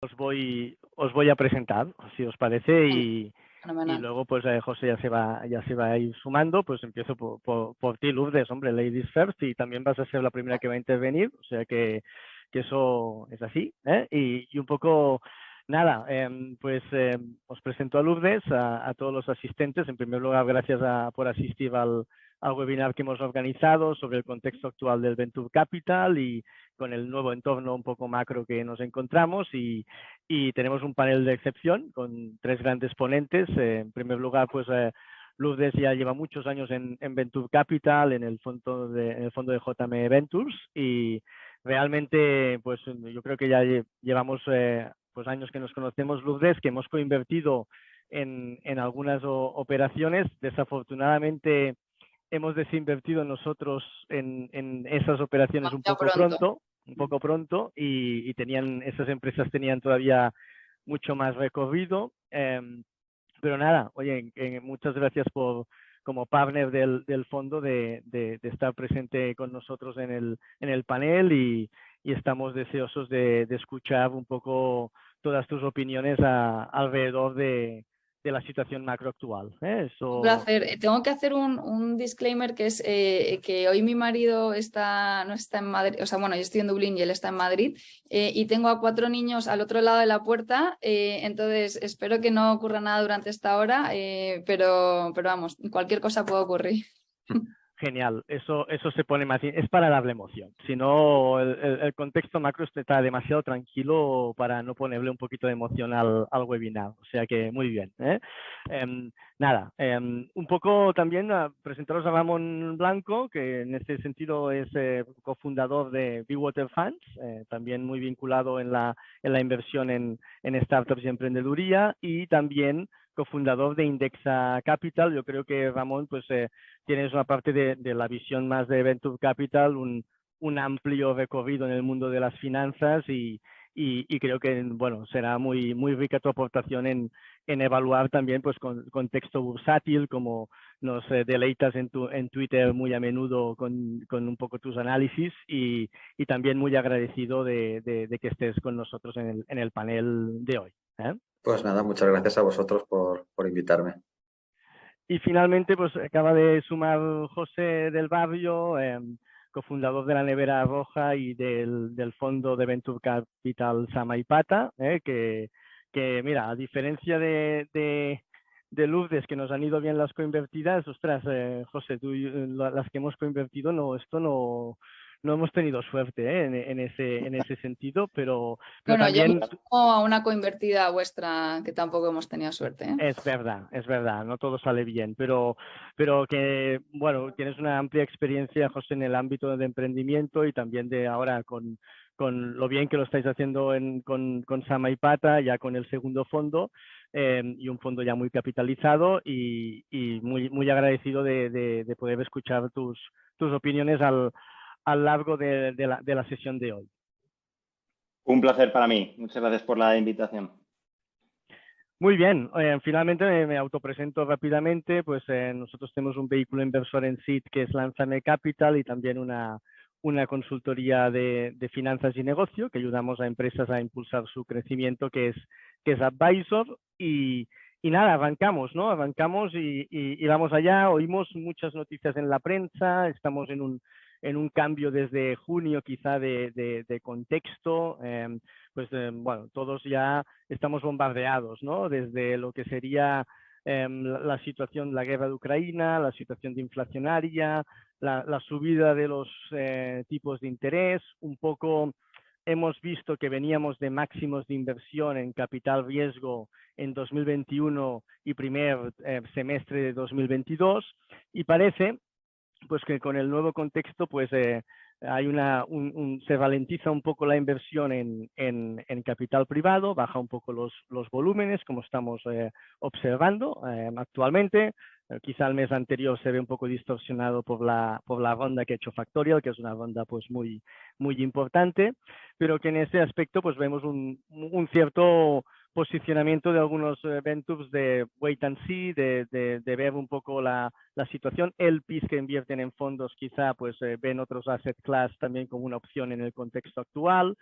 os voy a presentar, si os parece, y Fenomenal. luego pues José ya se va a ir sumando. Pues empiezo por ti, Lourdes, hombre, ladies first, y también vas a ser la primera que va a intervenir, o sea que eso es así, ¿eh? Y un poco, nada, os presento a Lourdes, a todos los asistentes. En primer lugar, gracias por asistir al webinar que hemos organizado sobre el contexto actual del Venture Capital y con el nuevo entorno un poco macro que nos encontramos, y tenemos un panel de excepción con tres grandes ponentes. En primer lugar, pues Lourdes ya lleva muchos años en Venture Capital, en el fondo de JM Ventures, y realmente pues yo creo que ya llevamos pues años que nos conocemos, Lourdes, que hemos coinvertido en algunas operaciones. Desafortunadamente hemos desinvertido nosotros en esas operaciones Demasiado pronto. un poco pronto, y esas empresas tenían todavía mucho más recorrido. Pero nada, oye, muchas gracias como partner del fondo de estar presente con nosotros en el panel, y estamos deseosos de escuchar un poco todas tus opiniones alrededor de la situación macro actual, ¿eh? Un Eso. placer. Tengo que hacer un disclaimer que es que hoy mi marido no está en Madrid, o sea, bueno, yo estoy en Dublín y él está en Madrid, y tengo a 4 niños al otro lado de la puerta, entonces espero que no ocurra nada durante esta hora, pero vamos, cualquier cosa puede ocurrir. Genial, eso se pone más, es para darle emoción. Si no, el contexto macro está demasiado tranquilo para no ponerle un poquito de emoción al webinar. O sea que muy bien, ¿eh? Nada, un poco también presentaros a Ramón Blanco, que en este sentido es cofundador de Big Water Funds, también muy vinculado en la inversión en startups y emprendeduría, y también cofundador de Indexa Capital. Yo creo que Ramón, pues tienes una parte de la visión más de Venture Capital, un amplio recorrido en el mundo de las finanzas, y creo que bueno, será muy, muy rica tu aportación en evaluar también pues con contexto bursátil, como nos deleitas en Twitter muy a menudo con un poco tus análisis, y también muy agradecido de que estés con nosotros en el panel de hoy, ¿eh? Pues nada, muchas gracias a vosotros por invitarme. Y finalmente, pues acaba de sumar José del Barrio, cofundador de la Nevera Roja y del fondo de Venture Capital Samaipata, que mira, a diferencia de Lourdes, que nos han ido bien las coinvertidas, ostras, José, tú las que hemos coinvertido, no hemos tenido suerte, en ese sentido, pero Bueno, yo me también. sumo a una coinvertida vuestra que tampoco hemos tenido suerte, ¿eh? Es verdad, no todo sale bien, pero que, bueno, tienes una amplia experiencia, José, en el ámbito de emprendimiento, y también de ahora con lo bien que lo estáis haciendo con Sama y Pata, ya con el segundo fondo, y un fondo ya muy capitalizado, y muy, muy agradecido de poder escuchar tus opiniones al largo de la sesión de hoy. Un placer para mí. Muchas gracias por la invitación. Muy bien, finalmente me autopresento rápidamente. Pues nosotros tenemos un vehículo inversor en SID que es Lánzame Capital, y también una consultoría de finanzas y negocio que ayudamos a empresas a impulsar su crecimiento, que es Advisor. Y nada, arrancamos, ¿no? Arrancamos y vamos allá. Oímos muchas noticias en la prensa, estamos en un cambio desde junio quizá de contexto. Bueno, todos ya estamos bombardeados, ¿no? Desde lo que sería la situación, la guerra de Ucrania, la situación de inflacionaria, la subida de los tipos de interés. Un poco hemos visto que veníamos de máximos de inversión en capital riesgo en 2021 y primer semestre de 2022, y parece pues que con el nuevo contexto pues hay se ralentiza un poco la inversión en capital privado, baja un poco los volúmenes, como estamos observando actualmente. Quizá el mes anterior se ve un poco distorsionado por la ronda que ha hecho Factorial, que es una ronda pues muy, muy importante, pero que en ese aspecto pues vemos un cierto posicionamiento de algunos ventures de wait and see, de ver un poco la situación. LPs que invierten en fondos quizá pues ven otros asset class también como una opción en el contexto actual.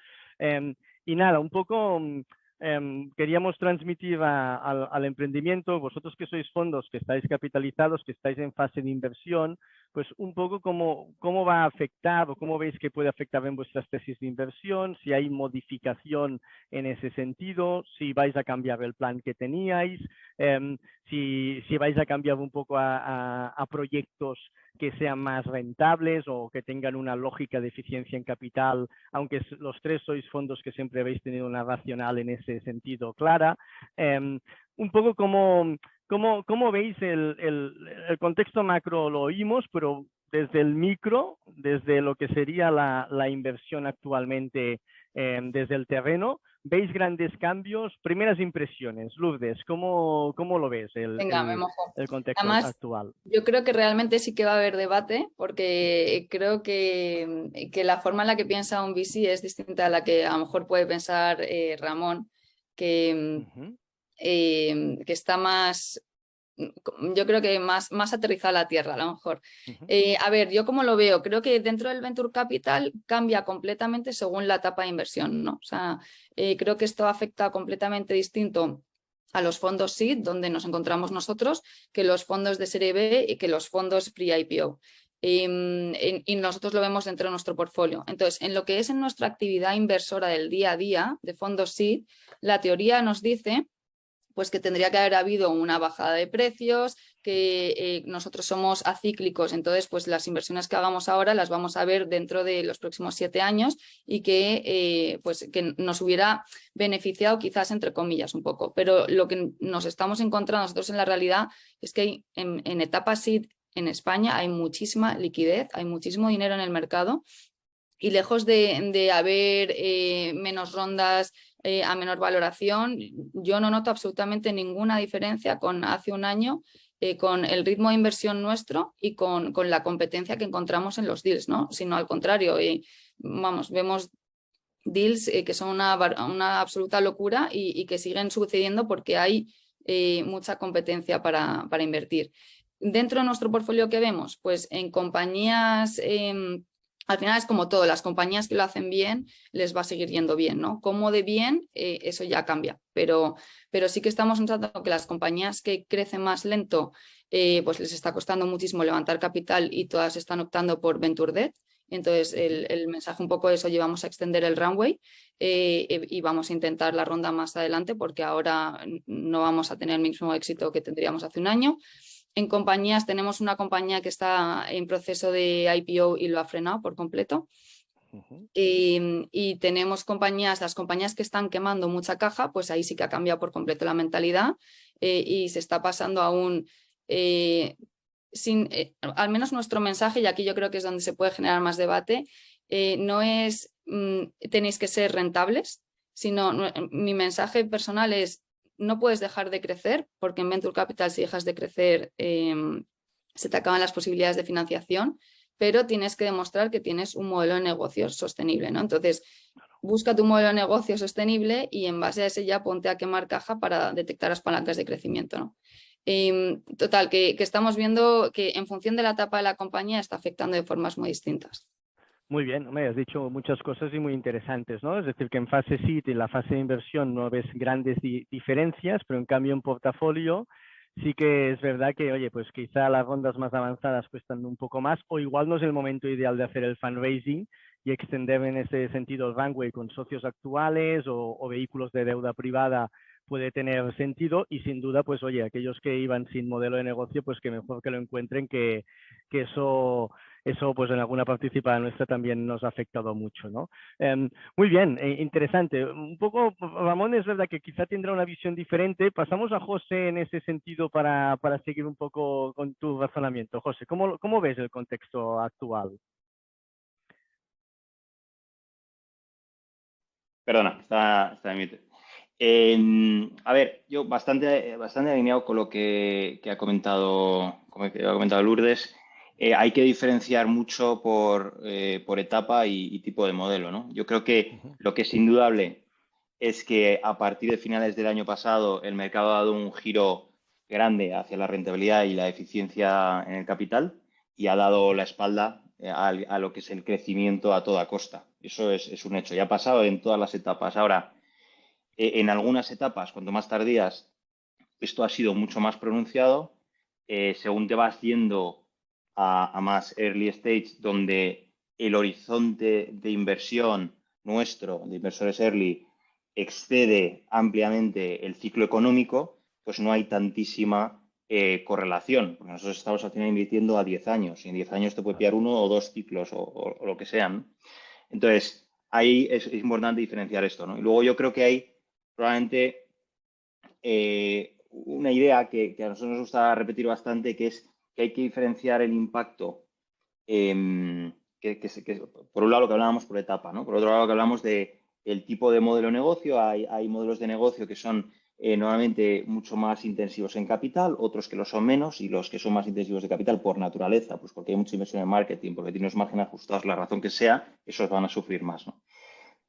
Y nada, un poco queríamos transmitir al emprendimiento, vosotros que sois fondos, que estáis capitalizados, que estáis en fase de inversión, pues un poco cómo va a afectar o cómo veis que puede afectar en vuestras tesis de inversión, si hay modificación en ese sentido, si vais a cambiar el plan que teníais, si vais a cambiar un poco a proyectos que sean más rentables o que tengan una lógica de eficiencia en capital, aunque los tres sois fondos que siempre habéis tenido una racional en ese sentido clara. Un poco cómo veis el contexto macro lo oímos, pero desde el micro, desde lo que sería la inversión actualmente desde el terreno, ¿veis grandes cambios? Primeras impresiones, Lourdes, ¿cómo lo ves Venga, me mojo. el contexto Además, actual? yo creo que realmente sí que va a haber debate, porque creo que la forma en la que piensa un VC es distinta a la que a lo mejor puede pensar Ramón, que está más, yo creo que más aterrizada a la tierra, a lo mejor. A ver, yo como lo veo, creo que dentro del Venture Capital cambia completamente según la etapa de inversión, ¿no? O sea, creo que esto afecta completamente distinto a los fondos SEED, donde nos encontramos nosotros, que los fondos de serie B y que los fondos pre-IPO. Y nosotros lo vemos dentro de nuestro portfolio. Entonces, en lo que es en nuestra actividad inversora del día a día de fondos SEED, la teoría nos dice pues que tendría que haber habido una bajada de precios, que nosotros somos acíclicos, entonces pues las inversiones que hagamos ahora las vamos a ver dentro de los próximos 7 años y que, pues, que nos hubiera beneficiado quizás entre comillas un poco. Pero lo que nos estamos encontrando nosotros en la realidad es que hay, en etapa SEED en España hay muchísima liquidez, hay muchísimo dinero en el mercado y lejos de haber menos rondas a menor valoración, yo no noto absolutamente ninguna diferencia con hace un año, con el ritmo de inversión nuestro y con la competencia que encontramos en los deals, ¿no? Sino al contrario, vamos, vemos deals que son una absoluta locura y que siguen sucediendo porque hay mucha competencia para invertir. Dentro de nuestro portfolio, ¿qué vemos? Pues en compañías... al final es como todo, las compañías que lo hacen bien les va a seguir yendo bien, ¿no? Cómo de bien, eso ya cambia, pero sí que estamos notando que las compañías que crecen más lento, pues les está costando muchísimo levantar capital y todas están optando por Venture Debt. Entonces el mensaje un poco es, oye, vamos a extender el runway y vamos a intentar la ronda más adelante porque ahora no vamos a tener el mismo éxito que tendríamos hace un año. En compañías tenemos una compañía que está en proceso de IPO y lo ha frenado por completo. Y tenemos compañías, las compañías que están quemando mucha caja, pues ahí sí que ha cambiado por completo la mentalidad y se está pasando a un... al menos nuestro mensaje, y aquí yo creo que es donde se puede generar más debate, no es tenéis que ser rentables, sino mi mensaje personal es no puedes dejar de crecer, porque en Venture Capital si dejas de crecer se te acaban las posibilidades de financiación, pero tienes que demostrar que tienes un modelo de negocio sostenible, ¿no? Entonces, busca tu modelo de negocio sostenible y en base a ese ya ponte a quemar caja para detectar las palancas de crecimiento, ¿no? Total, que estamos viendo que en función de la etapa de la compañía está afectando de formas muy distintas. Muy bien, me has dicho muchas cosas y muy interesantes, ¿no? Es decir, que en fase SEED y la fase de inversión no ves grandes diferencias, pero en cambio en portafolio sí que es verdad que, oye, pues quizá las rondas más avanzadas cuestan un poco más o igual no es el momento ideal de hacer el fundraising y extender en ese sentido el runway con socios actuales o vehículos de deuda privada puede tener sentido y sin duda, pues oye, aquellos que iban sin modelo de negocio, pues que mejor que lo encuentren, que eso pues en alguna participación nuestra también nos ha afectado mucho, ¿no? Muy bien, interesante. Un poco, Ramón, es verdad que quizá tendrá una visión diferente. Pasamos a José en ese sentido para seguir un poco con tu razonamiento. José, ¿cómo ves el contexto actual? Perdona, está en mute. A ver, yo bastante alineado con lo que ha comentado Lourdes. Hay que diferenciar mucho por etapa y tipo de modelo, ¿no? Yo creo que lo que es indudable es que a partir de finales del año pasado el mercado ha dado un giro grande hacia la rentabilidad y la eficiencia en el capital y ha dado la espalda a lo que es el crecimiento a toda costa. Eso es un hecho. Ya ha pasado en todas las etapas. Ahora, En algunas etapas, cuanto más tardías, esto ha sido mucho más pronunciado. Según te vas yendo a más early stage, donde el horizonte de inversión nuestro, de inversores early, excede ampliamente el ciclo económico, pues no hay tantísima correlación, porque nosotros estamos al final invirtiendo a 10 años, y en 10 años te puede pillar 1 o 2 ciclos o lo que sean. Entonces, ahí es importante diferenciar esto, ¿no? Y luego yo creo que hay probablemente una idea que a nosotros nos gusta repetir bastante, que es que hay que diferenciar el impacto, por un lado lo que hablábamos por etapa, ¿no? Por otro lado lo que hablamos de el tipo de modelo de negocio. Hay modelos de negocio que son normalmente mucho más intensivos en capital, otros que lo son menos, y los que son más intensivos de capital por naturaleza, pues porque hay mucha inversión en marketing, porque tienen los márgenes ajustados, la razón que sea, esos van a sufrir más, ¿no?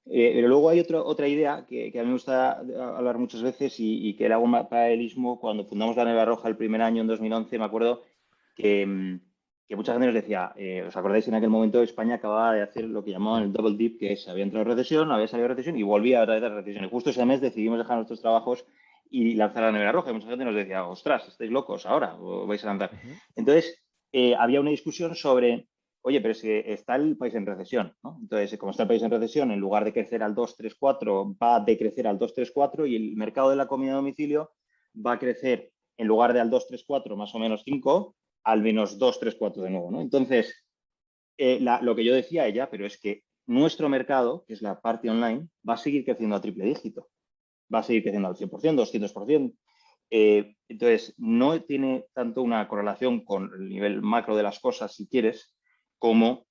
Pero luego hay otra idea que a mí me gusta hablar muchas veces y que le hago un paralelismo. Cuando fundamos la Neva Roja el primer año, en 2011, me acuerdo que mucha gente nos decía, ¿os acordáis? En aquel momento España acababa de hacer lo que llamaban el double dip, que es, había entrado en recesión, había salido de recesión y volvía otra vez a recesión. Y justo ese mes decidimos dejar nuestros trabajos y lanzar la Neva Roja. Y mucha gente nos decía, ostras, estáis locos ahora, o vais a lanzar. Entonces, había una discusión sobre, oye, pero es que está el país en recesión, ¿no? Entonces, como está el país en recesión, en lugar de crecer al 2, 3, 4, va a decrecer al 2, 3, 4, y el mercado de la comida a domicilio va a crecer, en lugar de al 2, 3, 4, más o menos 5, al menos 2, 3, 4 de nuevo, ¿no? Entonces, lo que yo decía a ella, pero es que nuestro mercado, que es la parte online, va a seguir creciendo a triple dígito. Va a seguir creciendo al 100%, 200%. Entonces, no tiene tanto una correlación con el nivel macro de las cosas, si quieres, como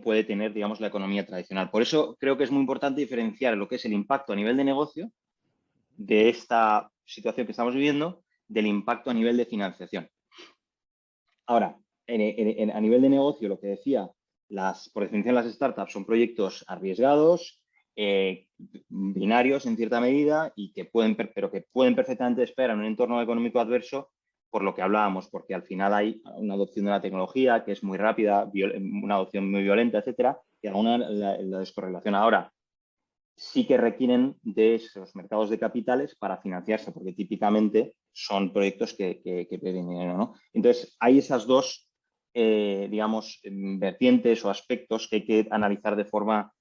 puede tener, digamos, la economía tradicional. Por eso creo que es muy importante diferenciar lo que es el impacto a nivel de negocio de esta situación que estamos viviendo del impacto a nivel de financiación. Ahora, a nivel de negocio, lo que decía, por definición las startups son proyectos arriesgados, binarios en cierta medida, y pero que pueden perfectamente esperar en un entorno económico adverso, por lo que hablábamos, porque al final hay una adopción de la tecnología que es muy rápida, una adopción muy violenta, etcétera, y alguna la descorrelación. Ahora, sí que requieren de esos mercados de capitales para financiarse, porque típicamente son proyectos que piden dinero, ¿no? Entonces, hay esas dos, digamos, vertientes o aspectos que hay que analizar de forma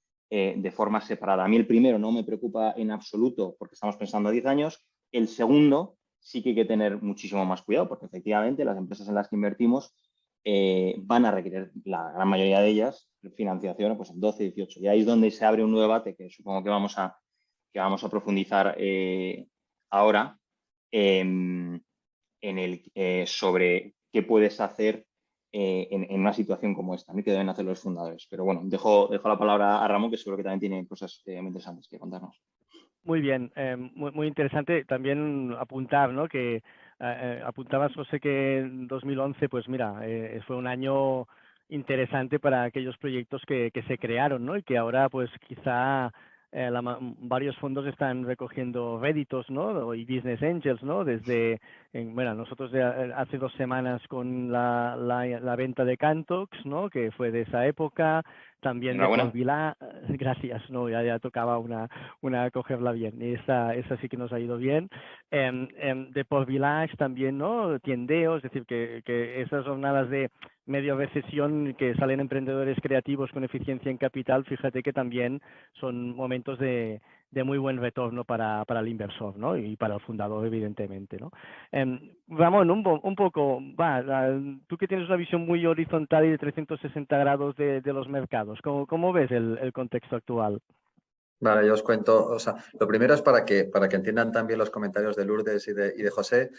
separada. A mí el primero no me preocupa en absoluto porque estamos pensando a 10 años. El segundo sí que hay que tener muchísimo más cuidado, porque efectivamente las empresas en las que invertimos van a requerir, la gran mayoría de ellas, financiación pues en 12, 18. Y ahí es donde se abre un nuevo debate que supongo que vamos a profundizar ahora, sobre qué puedes hacer en una situación como esta, ¿no? Que deben hacer los fundadores. Pero bueno, dejo la palabra a Ramón, que seguro que también tiene cosas muy interesantes que contarnos. Muy bien, muy interesante también apuntar, ¿no? Que apuntabas, José, que en 2011, pues mira, fue un año interesante para aquellos proyectos que se crearon, ¿no? Y que ahora, pues quizá varios fondos están recogiendo réditos, ¿no? Y business angels, ¿no? Bueno, nosotros hace 2 semanas con la venta de Cantox, ¿no? Que fue de esa época. También de Port Vila, gracias, no, ya tocaba una cogerla bien, y esa sí que nos ha ido bien. De Port Village también, ¿no? Tiendeo, es decir, que esas jornadas de medio recesión que salen emprendedores creativos con eficiencia en capital, fíjate que también son momentos de muy buen retorno para el inversor, ¿no? Y para el fundador, evidentemente, ¿no? Ramón, un poco, tú que tienes una visión muy horizontal y de 360 grados de los mercados, ¿cómo ves el contexto actual? Vale, yo os cuento, o sea, lo primero es para que entiendan también los comentarios de Lourdes y de José.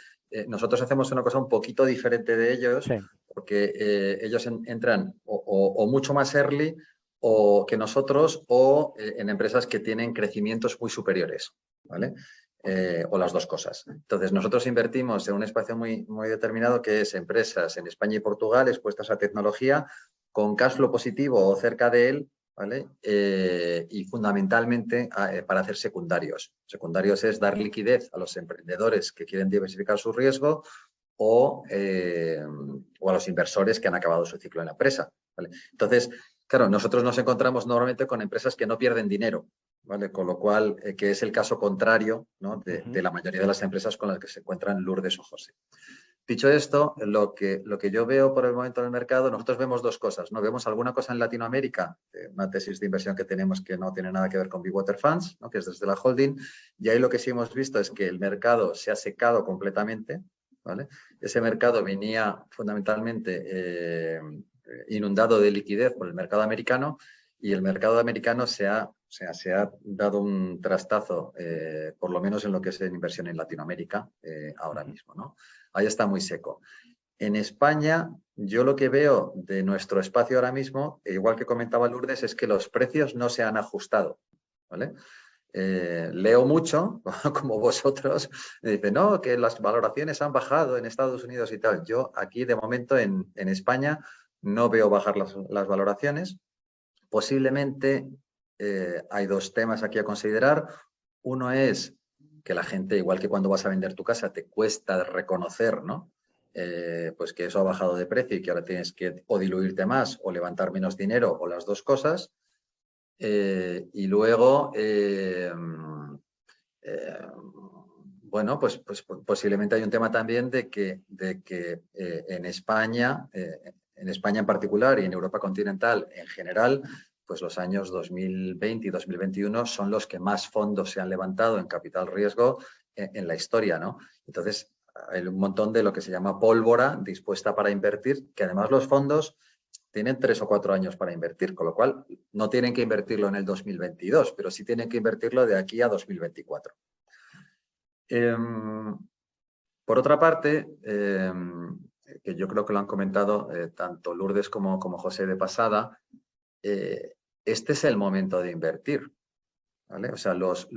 Nosotros hacemos una cosa un poquito diferente de ellos, sí, porque ellos entran o mucho más early o que nosotros, o en empresas que tienen crecimientos muy superiores, ¿vale? O las dos cosas. Entonces, nosotros invertimos en un espacio muy, muy determinado, que es empresas en España y Portugal expuestas a tecnología con cash flow positivo o cerca de él, ¿vale? Y fundamentalmente para hacer secundarios. Secundarios es dar liquidez a los emprendedores que quieren diversificar su riesgo o a los inversores que han acabado su ciclo en la empresa, ¿vale? Entonces, claro, nosotros nos encontramos normalmente con empresas que no pierden dinero, ¿vale? Con lo cual, que es el caso contrario, ¿no? de la mayoría de las empresas con las que se encuentran Lourdes o José. Dicho esto, lo que yo veo por el momento en el mercado, nosotros vemos dos cosas, ¿no? Vemos alguna cosa en Latinoamérica, una tesis de inversión que tenemos que no tiene nada que ver con Big Water Funds, ¿no? Que es desde la holding, y ahí lo que sí hemos visto es que el mercado se ha secado completamente, ¿vale? Ese mercado venía fundamentalmente inundado de liquidez por el mercado americano, y el mercado americano se ha dado un trastazo, por lo menos en lo que es en inversión en Latinoamérica, ahora mismo, ¿no? Ahí está muy seco. En España, yo lo que veo de nuestro espacio ahora mismo, igual que comentaba Lourdes, es que los precios no se han ajustado, ¿vale? Leo mucho, como vosotros, me dicen, no, que las valoraciones han bajado en Estados Unidos y tal. Yo aquí, de momento, en España, no veo bajar las valoraciones. Posiblemente hay dos temas aquí a considerar. Uno es que la gente, igual que cuando vas a vender tu casa, te cuesta reconocer, ¿no? Pues que eso ha bajado de precio y que ahora tienes que o diluirte más o levantar menos dinero o las dos cosas. Y luego, bueno, pues posiblemente hay un tema también de que en España en particular y en Europa continental en general, pues los años 2020 y 2021 son los que más fondos se han levantado en capital riesgo en la historia, ¿no? Entonces, hay un montón de lo que se llama pólvora dispuesta para invertir, que además los fondos tienen 3 o 4 años para invertir, con lo cual no tienen que invertirlo en el 2022, pero sí tienen que invertirlo de aquí a 2024. Por otra parte, que yo creo que lo han comentado tanto Lourdes como José de pasada, este es el momento de invertir, ¿vale? O sea, los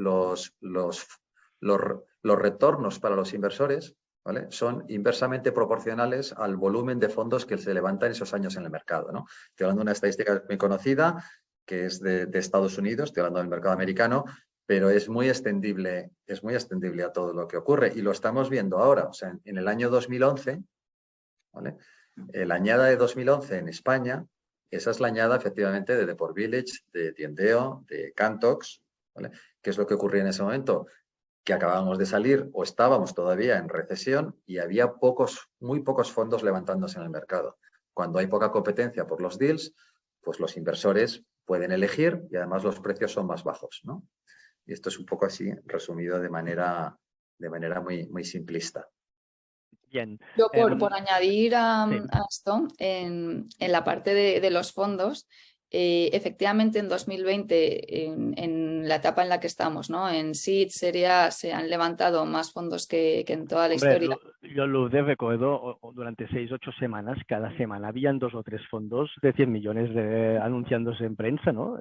retornos para los inversores, ¿vale? Son inversamente proporcionales al volumen de fondos que se levantan esos años en el mercado, ¿no? Estoy hablando de una estadística muy conocida, que es de Estados Unidos, estoy hablando del mercado americano, pero es muy extendible a todo lo que ocurre y lo estamos viendo ahora. O sea, en el año 2011, ¿vale? La añada de 2011 en España, esa es la añada efectivamente de Deport Village, de Tiendeo, de Cantox, ¿vale? ¿Qué es lo que ocurría en ese momento? Que acabábamos de salir o estábamos todavía en recesión y había muy pocos fondos levantándose en el mercado. Cuando hay poca competencia por los deals, pues los inversores pueden elegir y además los precios son más bajos, ¿no? Y esto es un poco así resumido de manera muy, muy simplista. Bien. Yo por añadir a Sí. esto, en la parte de los fondos, efectivamente en 2020, en la etapa en la que estamos, ¿no? En Seed, Serie A, se han levantado más fondos que en toda la historia. Yo Lourdes recuerdo durante 6 o 8 semanas, cada semana habían 2 o 3 fondos de 100 millones anunciándose en prensa, ¿no?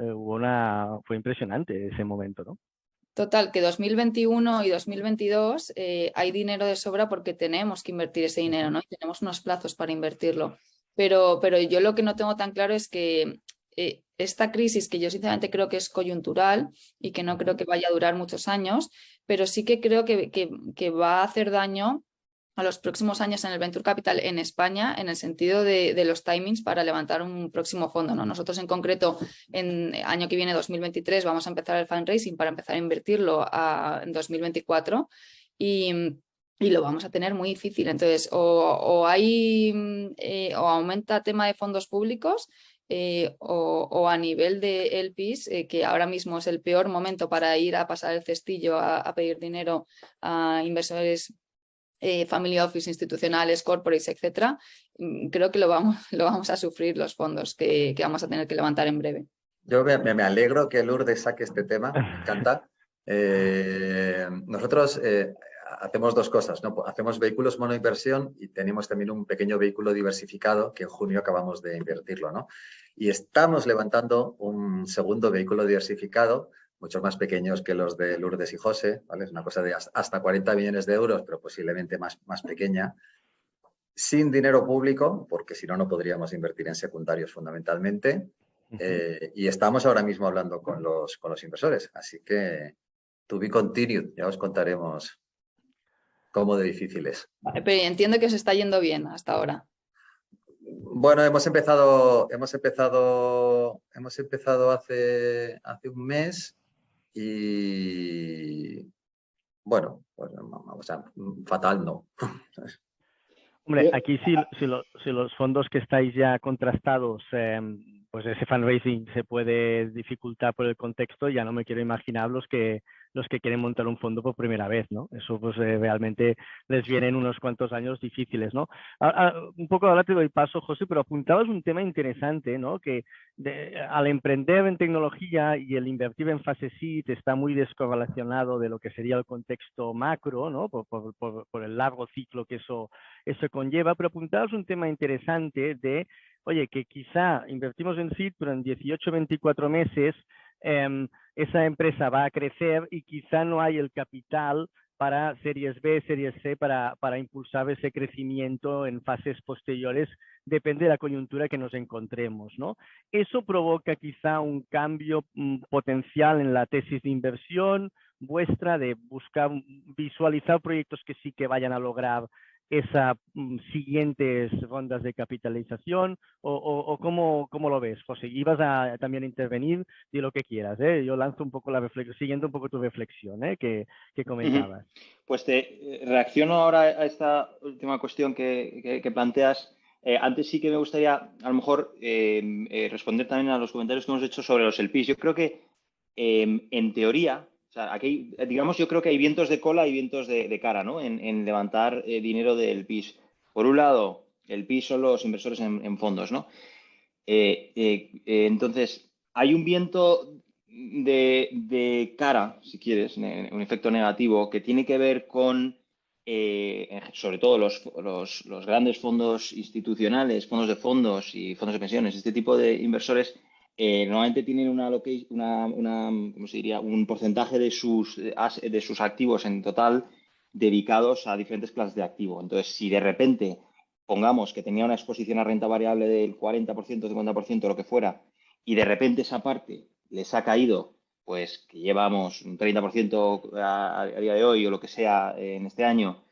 Fue impresionante ese momento, ¿no? Total, que 2021 y 2022 hay dinero de sobra porque tenemos que invertir ese dinero, ¿no? Y tenemos unos plazos para invertirlo. Pero yo lo que no tengo tan claro es que esta crisis, que yo sinceramente creo que es coyuntural y que no creo que vaya a durar muchos años, pero sí que creo que va a hacer daño a los próximos años en el Venture Capital en España, en el sentido de los timings para levantar un próximo fondo, ¿no? Nosotros en concreto, en el año que viene, 2023, vamos a empezar el fundraising para empezar a invertirlo en 2024 y lo vamos a tener muy difícil. Entonces, o aumenta tema de fondos públicos o a nivel de LPs, que ahora mismo es el peor momento para ir a pasar el cestillo a pedir dinero a inversores family office, institucionales, corporates, etcétera. Creo que lo vamos a sufrir los fondos que vamos a tener que levantar en breve. Yo me alegro que Lourdes saque este tema, me encanta. Nosotros hacemos dos cosas, ¿no? Hacemos vehículos monoinversión y tenemos también un pequeño vehículo diversificado que en junio acabamos de invertirlo, ¿no? Y estamos levantando un segundo vehículo diversificado, mucho más pequeños que los de Lourdes y José, ¿vale? Es una cosa de hasta 40 millones de euros, pero posiblemente más pequeña, sin dinero público, porque si no, no podríamos invertir en secundarios fundamentalmente. Y estamos ahora mismo hablando con los inversores, así que to be continued, ya os contaremos cómo de difícil es. Vale, pero entiendo que os está yendo bien hasta ahora. Bueno, hemos empezado hace un mes y bueno, pues, o sea, fatal no. Hombre, aquí si los fondos que estáis ya contrastados, pues ese fundraising se puede dificultar por el contexto, ya no me quiero imaginar los que quieren montar un fondo por primera vez, ¿no? Eso pues realmente les vienen unos cuantos años difíciles, ¿no? Un poco ahora te doy paso, José, pero apuntabas un tema interesante, ¿no? Que al emprender en tecnología y el invertir en fase seed está muy descorrelacionado de lo que sería el contexto macro, ¿no? Por el largo ciclo que eso conlleva, pero apuntabas un tema interesante de, oye, que quizá invertimos en seed, pero en 18, 24 meses esa empresa va a crecer y quizá no hay el capital para series B, series C, para impulsar ese crecimiento en fases posteriores, depende de la coyuntura que nos encontremos, ¿no? Eso provoca quizá un cambio potencial en la tesis de inversión vuestra, de buscar, visualizar proyectos que sí que vayan a lograr esas siguientes rondas de capitalización o ¿cómo lo ves, José? Ibas a también intervenir, di lo que quieras, ¿eh? Yo lanzo un poco la reflexión, siguiendo un poco tu reflexión, ¿eh? que comentabas. Pues te reacciono ahora a esta última cuestión que planteas. Antes sí que me gustaría, a lo mejor, responder también a los comentarios que hemos hecho sobre los LPs. Yo creo que, en teoría, o sea, aquí, digamos, yo creo que hay vientos de cola y vientos de cara, ¿no? En levantar dinero del LPs. Por un lado, el LPs son los inversores en fondos, ¿no? Entonces, hay un viento de cara, si quieres, un efecto negativo que tiene que ver con, sobre todo los grandes fondos institucionales, fondos de fondos y fondos de pensiones. Este tipo de inversores normalmente tienen ¿cómo se diría? Un porcentaje de sus activos en total dedicados a diferentes clases de activo. Entonces, si de repente pongamos que tenía una exposición a renta variable del 40%, 50%, lo que fuera, y de repente esa parte les ha caído, pues que llevamos un 30% a día de hoy o lo que sea en este año,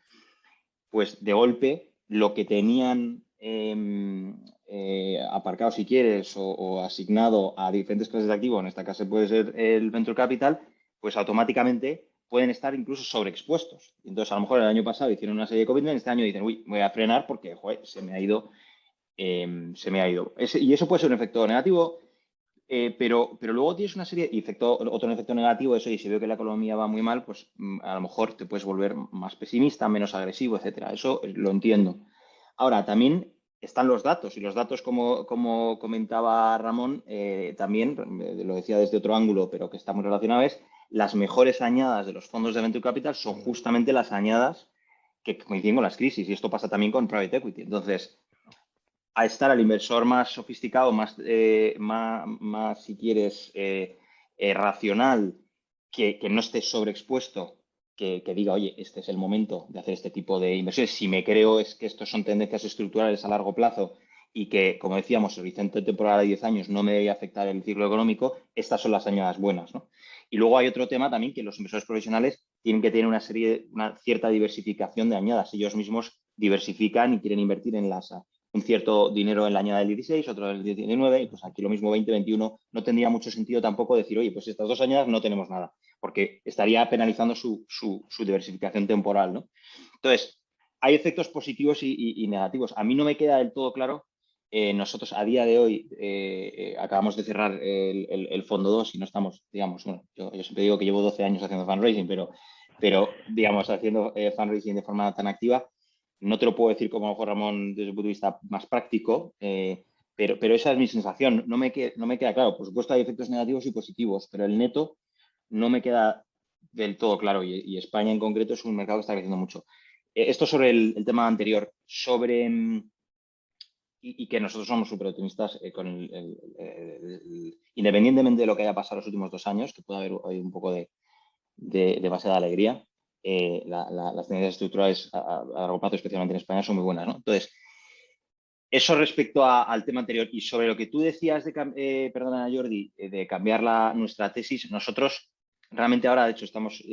pues de golpe lo que tenían aparcado, si quieres, o asignado a diferentes clases de activo, en esta caso puede ser el venture capital, pues automáticamente pueden estar incluso sobreexpuestos. Entonces, a lo mejor el año pasado hicieron una serie de commitments, este año dicen, uy, voy a frenar porque, joder, se me ha ido. Y eso puede ser un efecto negativo, pero luego tienes una serie de otro efecto negativo, eso, y si veo que la economía va muy mal, pues a lo mejor te puedes volver más pesimista, menos agresivo, etcétera. Eso lo entiendo. Ahora, también están los datos, y los datos, como comentaba Ramón, también, lo decía desde otro ángulo, pero que está muy relacionado, es las mejores añadas de los fondos de Venture Capital son justamente las añadas que coinciden con las crisis, y esto pasa también con Private Equity. Entonces, a estar al inversor más sofisticado, más si quieres, racional, que no esté sobreexpuesto, que diga, oye, este es el momento de hacer este tipo de inversiones. Si me creo es que estos son tendencias estructurales a largo plazo y que, como decíamos, el horizonte temporal de 10 años no me debe afectar el ciclo económico, estas son las añadas buenas, ¿no? Y luego hay otro tema también, que los inversores profesionales tienen que tener una cierta diversificación de añadas. Ellos mismos diversifican y quieren invertir en un cierto dinero en la añada del 16, otro del 19, y pues aquí lo mismo 2021 no tendría mucho sentido tampoco decir, oye, pues estas dos añadas no tenemos nada, porque estaría penalizando su diversificación temporal, ¿no? Entonces, hay efectos positivos y negativos. A mí no me queda del todo claro. Nosotros a día de hoy acabamos de cerrar el Fondo 2 y no estamos, digamos, bueno, yo siempre digo que llevo 12 años haciendo fundraising, pero digamos, haciendo fundraising de forma tan activa. No te lo puedo decir como a lo mejor Ramón desde el punto de vista más práctico, pero esa es mi sensación. No me queda claro. Por supuesto hay efectos negativos y positivos, pero el neto no me queda del todo claro, y España en concreto es un mercado que está creciendo mucho. Esto sobre el tema anterior, y que nosotros somos súper optimistas independientemente de lo que haya pasado los últimos 2 años, que puede haber hoy un poco de demasiada alegría. Las tendencias estructurales a largo plazo, especialmente en España, son muy buenas, ¿no? Entonces, eso respecto al tema anterior. Y sobre lo que tú decías, perdona, Jordi, de cambiar nuestra tesis, nosotros realmente ahora, de hecho, estamos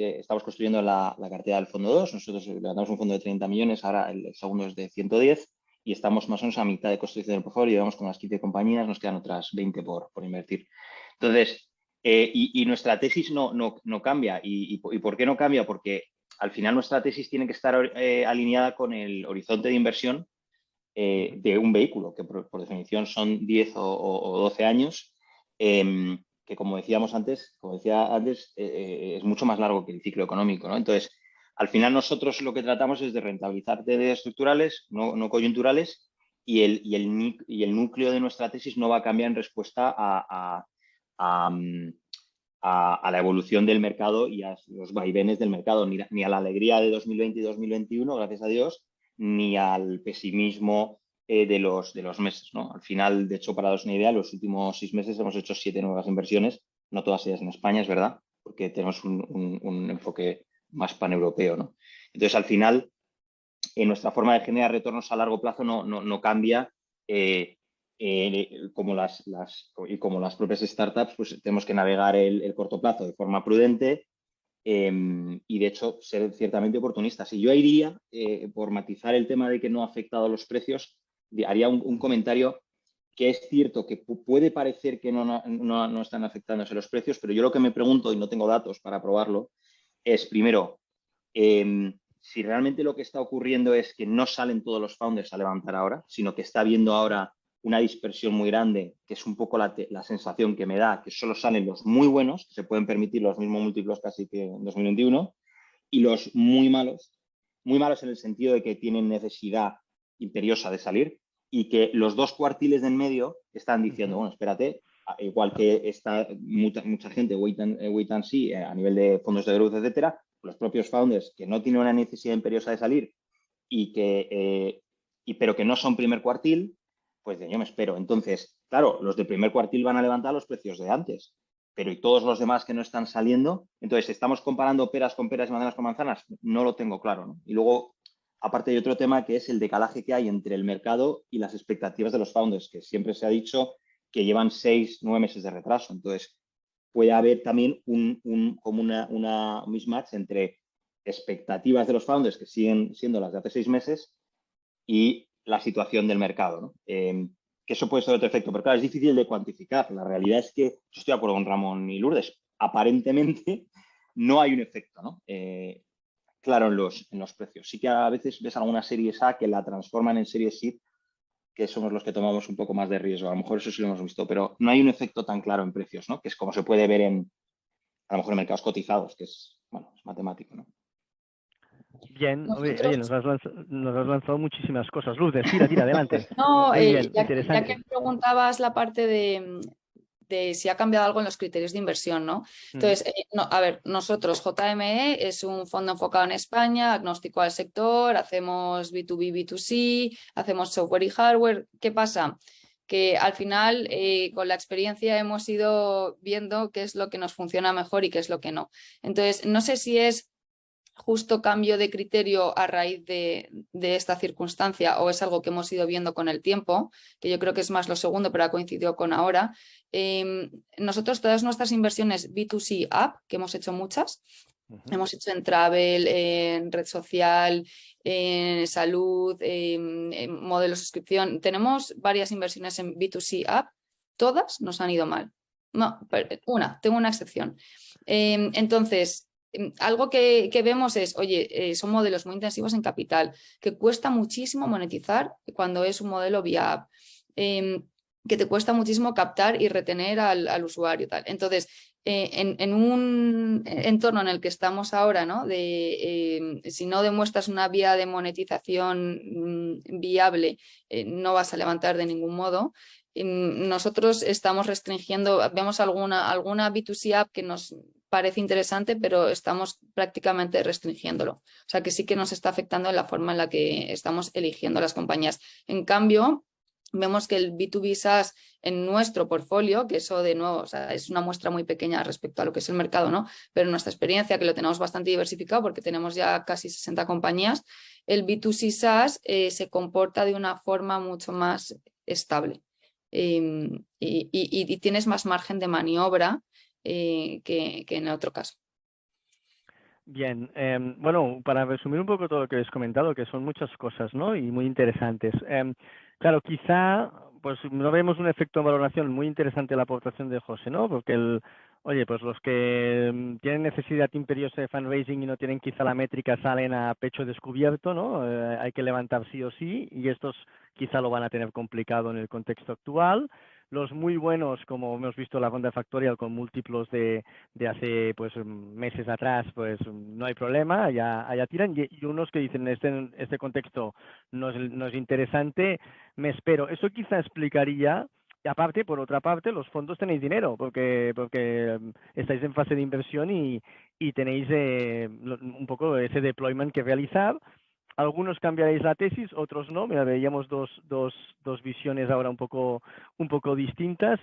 construyendo la cartera del Fondo 2. Nosotros levantamos un fondo de 30 millones, ahora el segundo es de 110, y estamos más o menos a mitad de construcción del portfolio. Llevamos con las 15 compañías, nos quedan otras 20 por invertir. Entonces, Y nuestra tesis no cambia. ¿Y por qué no cambia? Porque al final nuestra tesis tiene que estar alineada con el horizonte de inversión de un vehículo, que por definición son 10 o 12 años, que como decía antes, es mucho más largo que el ciclo económico, ¿no? Entonces, al final nosotros lo que tratamos es de rentabilizar deudas estructurales, no coyunturales, y el núcleo de nuestra tesis no va a cambiar en respuesta a la evolución del mercado y a los vaivenes del mercado, ni a la alegría de 2020 y 2021, gracias a Dios, ni al pesimismo de los meses, ¿no? Al final, de hecho, para daros una idea, los últimos 6 meses hemos hecho 7 nuevas inversiones, no todas ellas en España, es verdad, porque tenemos un enfoque más paneuropeo, ¿no? Entonces, al final, nuestra forma de generar retornos a largo plazo no cambia. Como las propias startups, pues tenemos que navegar el corto plazo de forma prudente y, de hecho, ser ciertamente oportunistas. Y yo ahí diría, por matizar el tema de que no ha afectado a los precios, haría un comentario que es cierto que puede parecer que no están afectándose los precios, pero yo lo que me pregunto, y no tengo datos para probarlo, es, primero, si realmente lo que está ocurriendo es que no salen todos los founders a levantar ahora, sino que está habiendo ahora una dispersión muy grande, que es un poco la sensación que me da, que solo salen los muy buenos, que se pueden permitir los mismos múltiplos casi que en 2021, y los muy malos en el sentido de que tienen necesidad imperiosa de salir, y que los 2 cuartiles de en medio están diciendo, bueno, espérate, igual que está mucha gente wait and see a nivel de fondos de growth, etcétera, los propios founders que no tienen una necesidad imperiosa de salir pero que no son primer cuartil, pues yo me espero. Entonces, claro, los del primer cuartil van a levantar los precios de antes, pero ¿y todos los demás que no están saliendo? Entonces, ¿estamos comparando peras con peras y manzanas con manzanas? No lo tengo claro, ¿no? Y luego, aparte hay otro tema que es el decalaje que hay entre el mercado y las expectativas de los founders, que siempre se ha dicho que llevan 6, 9 meses de retraso. Entonces, puede haber también como una mismatch entre expectativas de los founders, que siguen siendo las de hace 6 meses, y la situación del mercado, ¿no? Que eso puede ser otro efecto, pero claro, es difícil de cuantificar. La realidad es que, yo estoy de acuerdo con Ramón y Lourdes, aparentemente no hay un efecto, ¿no? Claro en los precios. Sí que a veces ves algunas series A que la transforman en series C, que somos los que tomamos un poco más de riesgo. A lo mejor eso sí lo hemos visto, pero no hay un efecto tan claro en precios, ¿no? Que es como se puede ver a lo mejor en mercados cotizados, que es, bueno, es matemático, ¿no? Bien, oye, Nosotros, nos has lanzado muchísimas cosas. Lourdes, tira, adelante. no, Muy bien, ya interesante. que me preguntabas la parte de si ha cambiado algo en los criterios de inversión, ¿no? Entonces, a ver, nosotros, JME es un fondo enfocado en España, agnóstico al sector, hacemos B2B, B2C, hacemos software y hardware. ¿Qué pasa? Que al final, con la experiencia hemos ido viendo qué es lo que nos funciona mejor y qué es lo que no. Entonces, no sé si es justo cambio de criterio a raíz de esta circunstancia o es algo que hemos ido viendo con el tiempo, que yo creo que es más lo segundo, pero ha coincidido con ahora. Nosotros todas nuestras inversiones B2C app, que hemos hecho muchas, hemos hecho en travel, en red social, en salud, en modelo de suscripción, tenemos varias inversiones en B2C app, todas nos han ido mal. No, tengo una excepción. Entonces, algo que vemos es, oye, son modelos muy intensivos en capital, que cuesta muchísimo monetizar cuando es un modelo vía app, que te cuesta muchísimo captar y retener al usuario. Tal. Entonces, en un entorno en el que estamos ahora, ¿no? Si no demuestras una vía de monetización viable, no vas a levantar de ningún modo. Nosotros estamos restringiendo, vemos alguna B2C app que nos parece interesante, pero estamos prácticamente restringiéndolo. O sea que sí que nos está afectando en la forma en la que estamos eligiendo las compañías. En cambio, vemos que el B2B SaaS en nuestro portfolio, que eso de nuevo, o sea, es una muestra muy pequeña respecto a lo que es el mercado, ¿no? Pero en nuestra experiencia, que lo tenemos bastante diversificado porque tenemos ya casi 60 compañías, el B2C SaaS se comporta de una forma mucho más estable. Y tienes más margen de maniobra que en otro caso. Bien, bueno, para resumir un poco todo lo que habéis comentado, que son muchas cosas, ¿no? Y muy interesantes. Claro, quizá, pues no vemos un efecto de valoración muy interesante en la aportación de José, ¿no? Porque Oye, pues los que tienen necesidad imperiosa de fundraising y no tienen quizá la métrica salen a pecho descubierto, ¿no? Hay que levantar sí o sí y estos quizá lo van a tener complicado en el contexto actual. Los muy buenos, como hemos visto la ronda Factorial con múltiplos de hace pues meses atrás, pues no hay problema, allá tiran. Y unos que dicen, este contexto no es interesante, me espero. Eso quizá explicaría. Y aparte, por otra parte, los fondos tenéis dinero, porque estáis en fase de inversión y tenéis un poco ese deployment que realizar. Algunos cambiaréis la tesis, otros no. Mira, veíamos dos visiones ahora un poco distintas.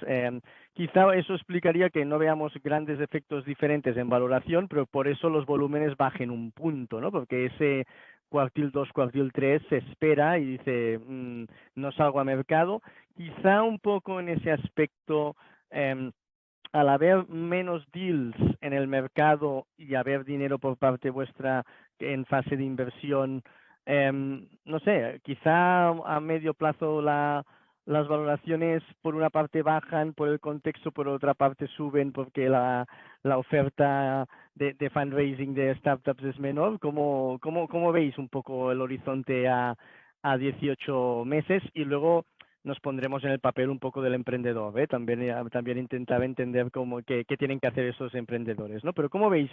Quizá eso explicaría que no veamos grandes efectos diferentes en valoración, pero por eso los volúmenes bajen un punto, ¿no? Porque ese cuartil 2, cuartil 3 se espera y dice, no salgo a mercado. Quizá un poco en ese aspecto, al haber menos deals en el mercado y haber dinero por parte vuestra en fase de inversión, no sé, quizá a medio plazo las valoraciones por una parte bajan por el contexto, por otra parte suben porque la oferta de fundraising de startups es menor. ¿Cómo veis un poco el horizonte a 18 meses? Y luego nos pondremos en el papel un poco del emprendedor, ¿eh? También intentaba entender qué tienen que hacer esos emprendedores, ¿no? Pero ¿cómo veis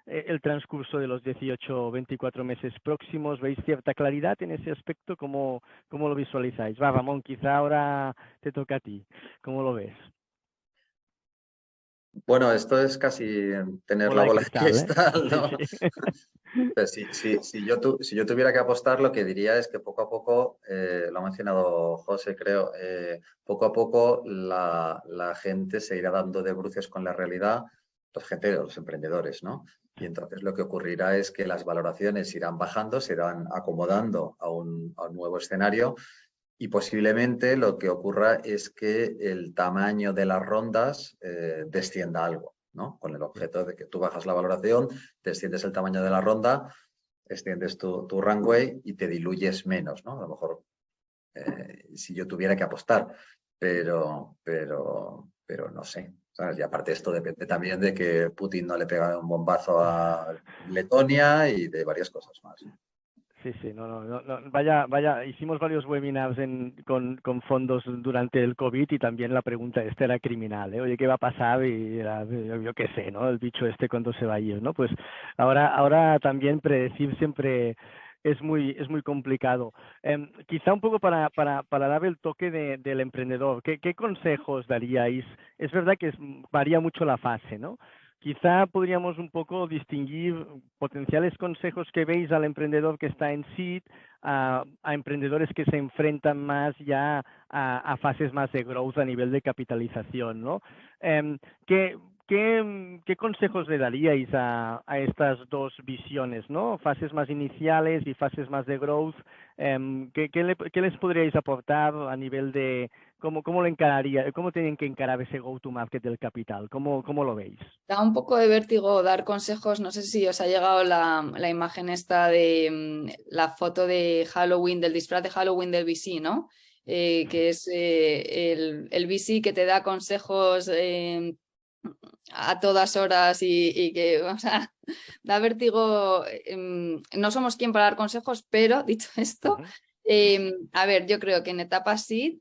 el transcurso de los 18 o 24 meses próximos? ¿Veis cierta claridad en ese aspecto? ¿Cómo lo visualizáis? Va, Ramón, quizá ahora te toca a ti. ¿Cómo lo ves? Bueno, esto es casi tener Bola la de bola de cristal, ¿eh? cristal, ¿no? Sí, sí. Pero si yo tuviera que apostar, lo que diría es que poco a poco, lo ha mencionado José, creo, poco a poco la gente se irá dando de bruces con la realidad, los emprendedores, ¿no? Y entonces lo que ocurrirá es que las valoraciones irán bajando, se irán acomodando a un nuevo escenario. Y posiblemente lo que ocurra es que el tamaño de las rondas descienda algo, ¿no? Con el objeto de que tú bajas la valoración, desciendes el tamaño de la ronda, extiendes tu runway y te diluyes menos, ¿no? A lo mejor si yo tuviera que apostar, pero no sé. ¿Sabes? Y aparte esto depende también de que Putin no le pega un bombazo a Letonia y de varias cosas más. Sí, no. Vaya, hicimos varios webinars con fondos durante el COVID y también la pregunta esta era criminal, ¿eh? Oye, ¿qué va a pasar? Y era, yo qué sé, ¿no? El bicho cuándo se va a ir, ¿no? Pues ahora también predecir siempre es muy complicado. Quizá un poco para dar el toque del emprendedor, ¿qué consejos daríais? Es verdad que varía mucho la fase, ¿no? Quizá podríamos un poco distinguir potenciales consejos que veis al emprendedor que está en seed a emprendedores que se enfrentan más ya a fases más de growth a nivel de capitalización, ¿no? ¿Qué consejos le daríais a estas dos visiones, ¿no? Fases más iniciales y fases más de growth. ¿Qué les podríais aportar a nivel de cómo lo encararía, cómo tienen que encarar ese go-to-market del capital? ¿Cómo lo veis? Da un poco de vértigo dar consejos. No sé si os ha llegado la imagen esta de la foto de Halloween, del disfraz de Halloween del VC, ¿no? Que es el VC que te da consejos a todas horas y que, o sea, da vértigo. No somos quien para dar consejos, pero dicho esto, a ver, yo creo que en etapa seed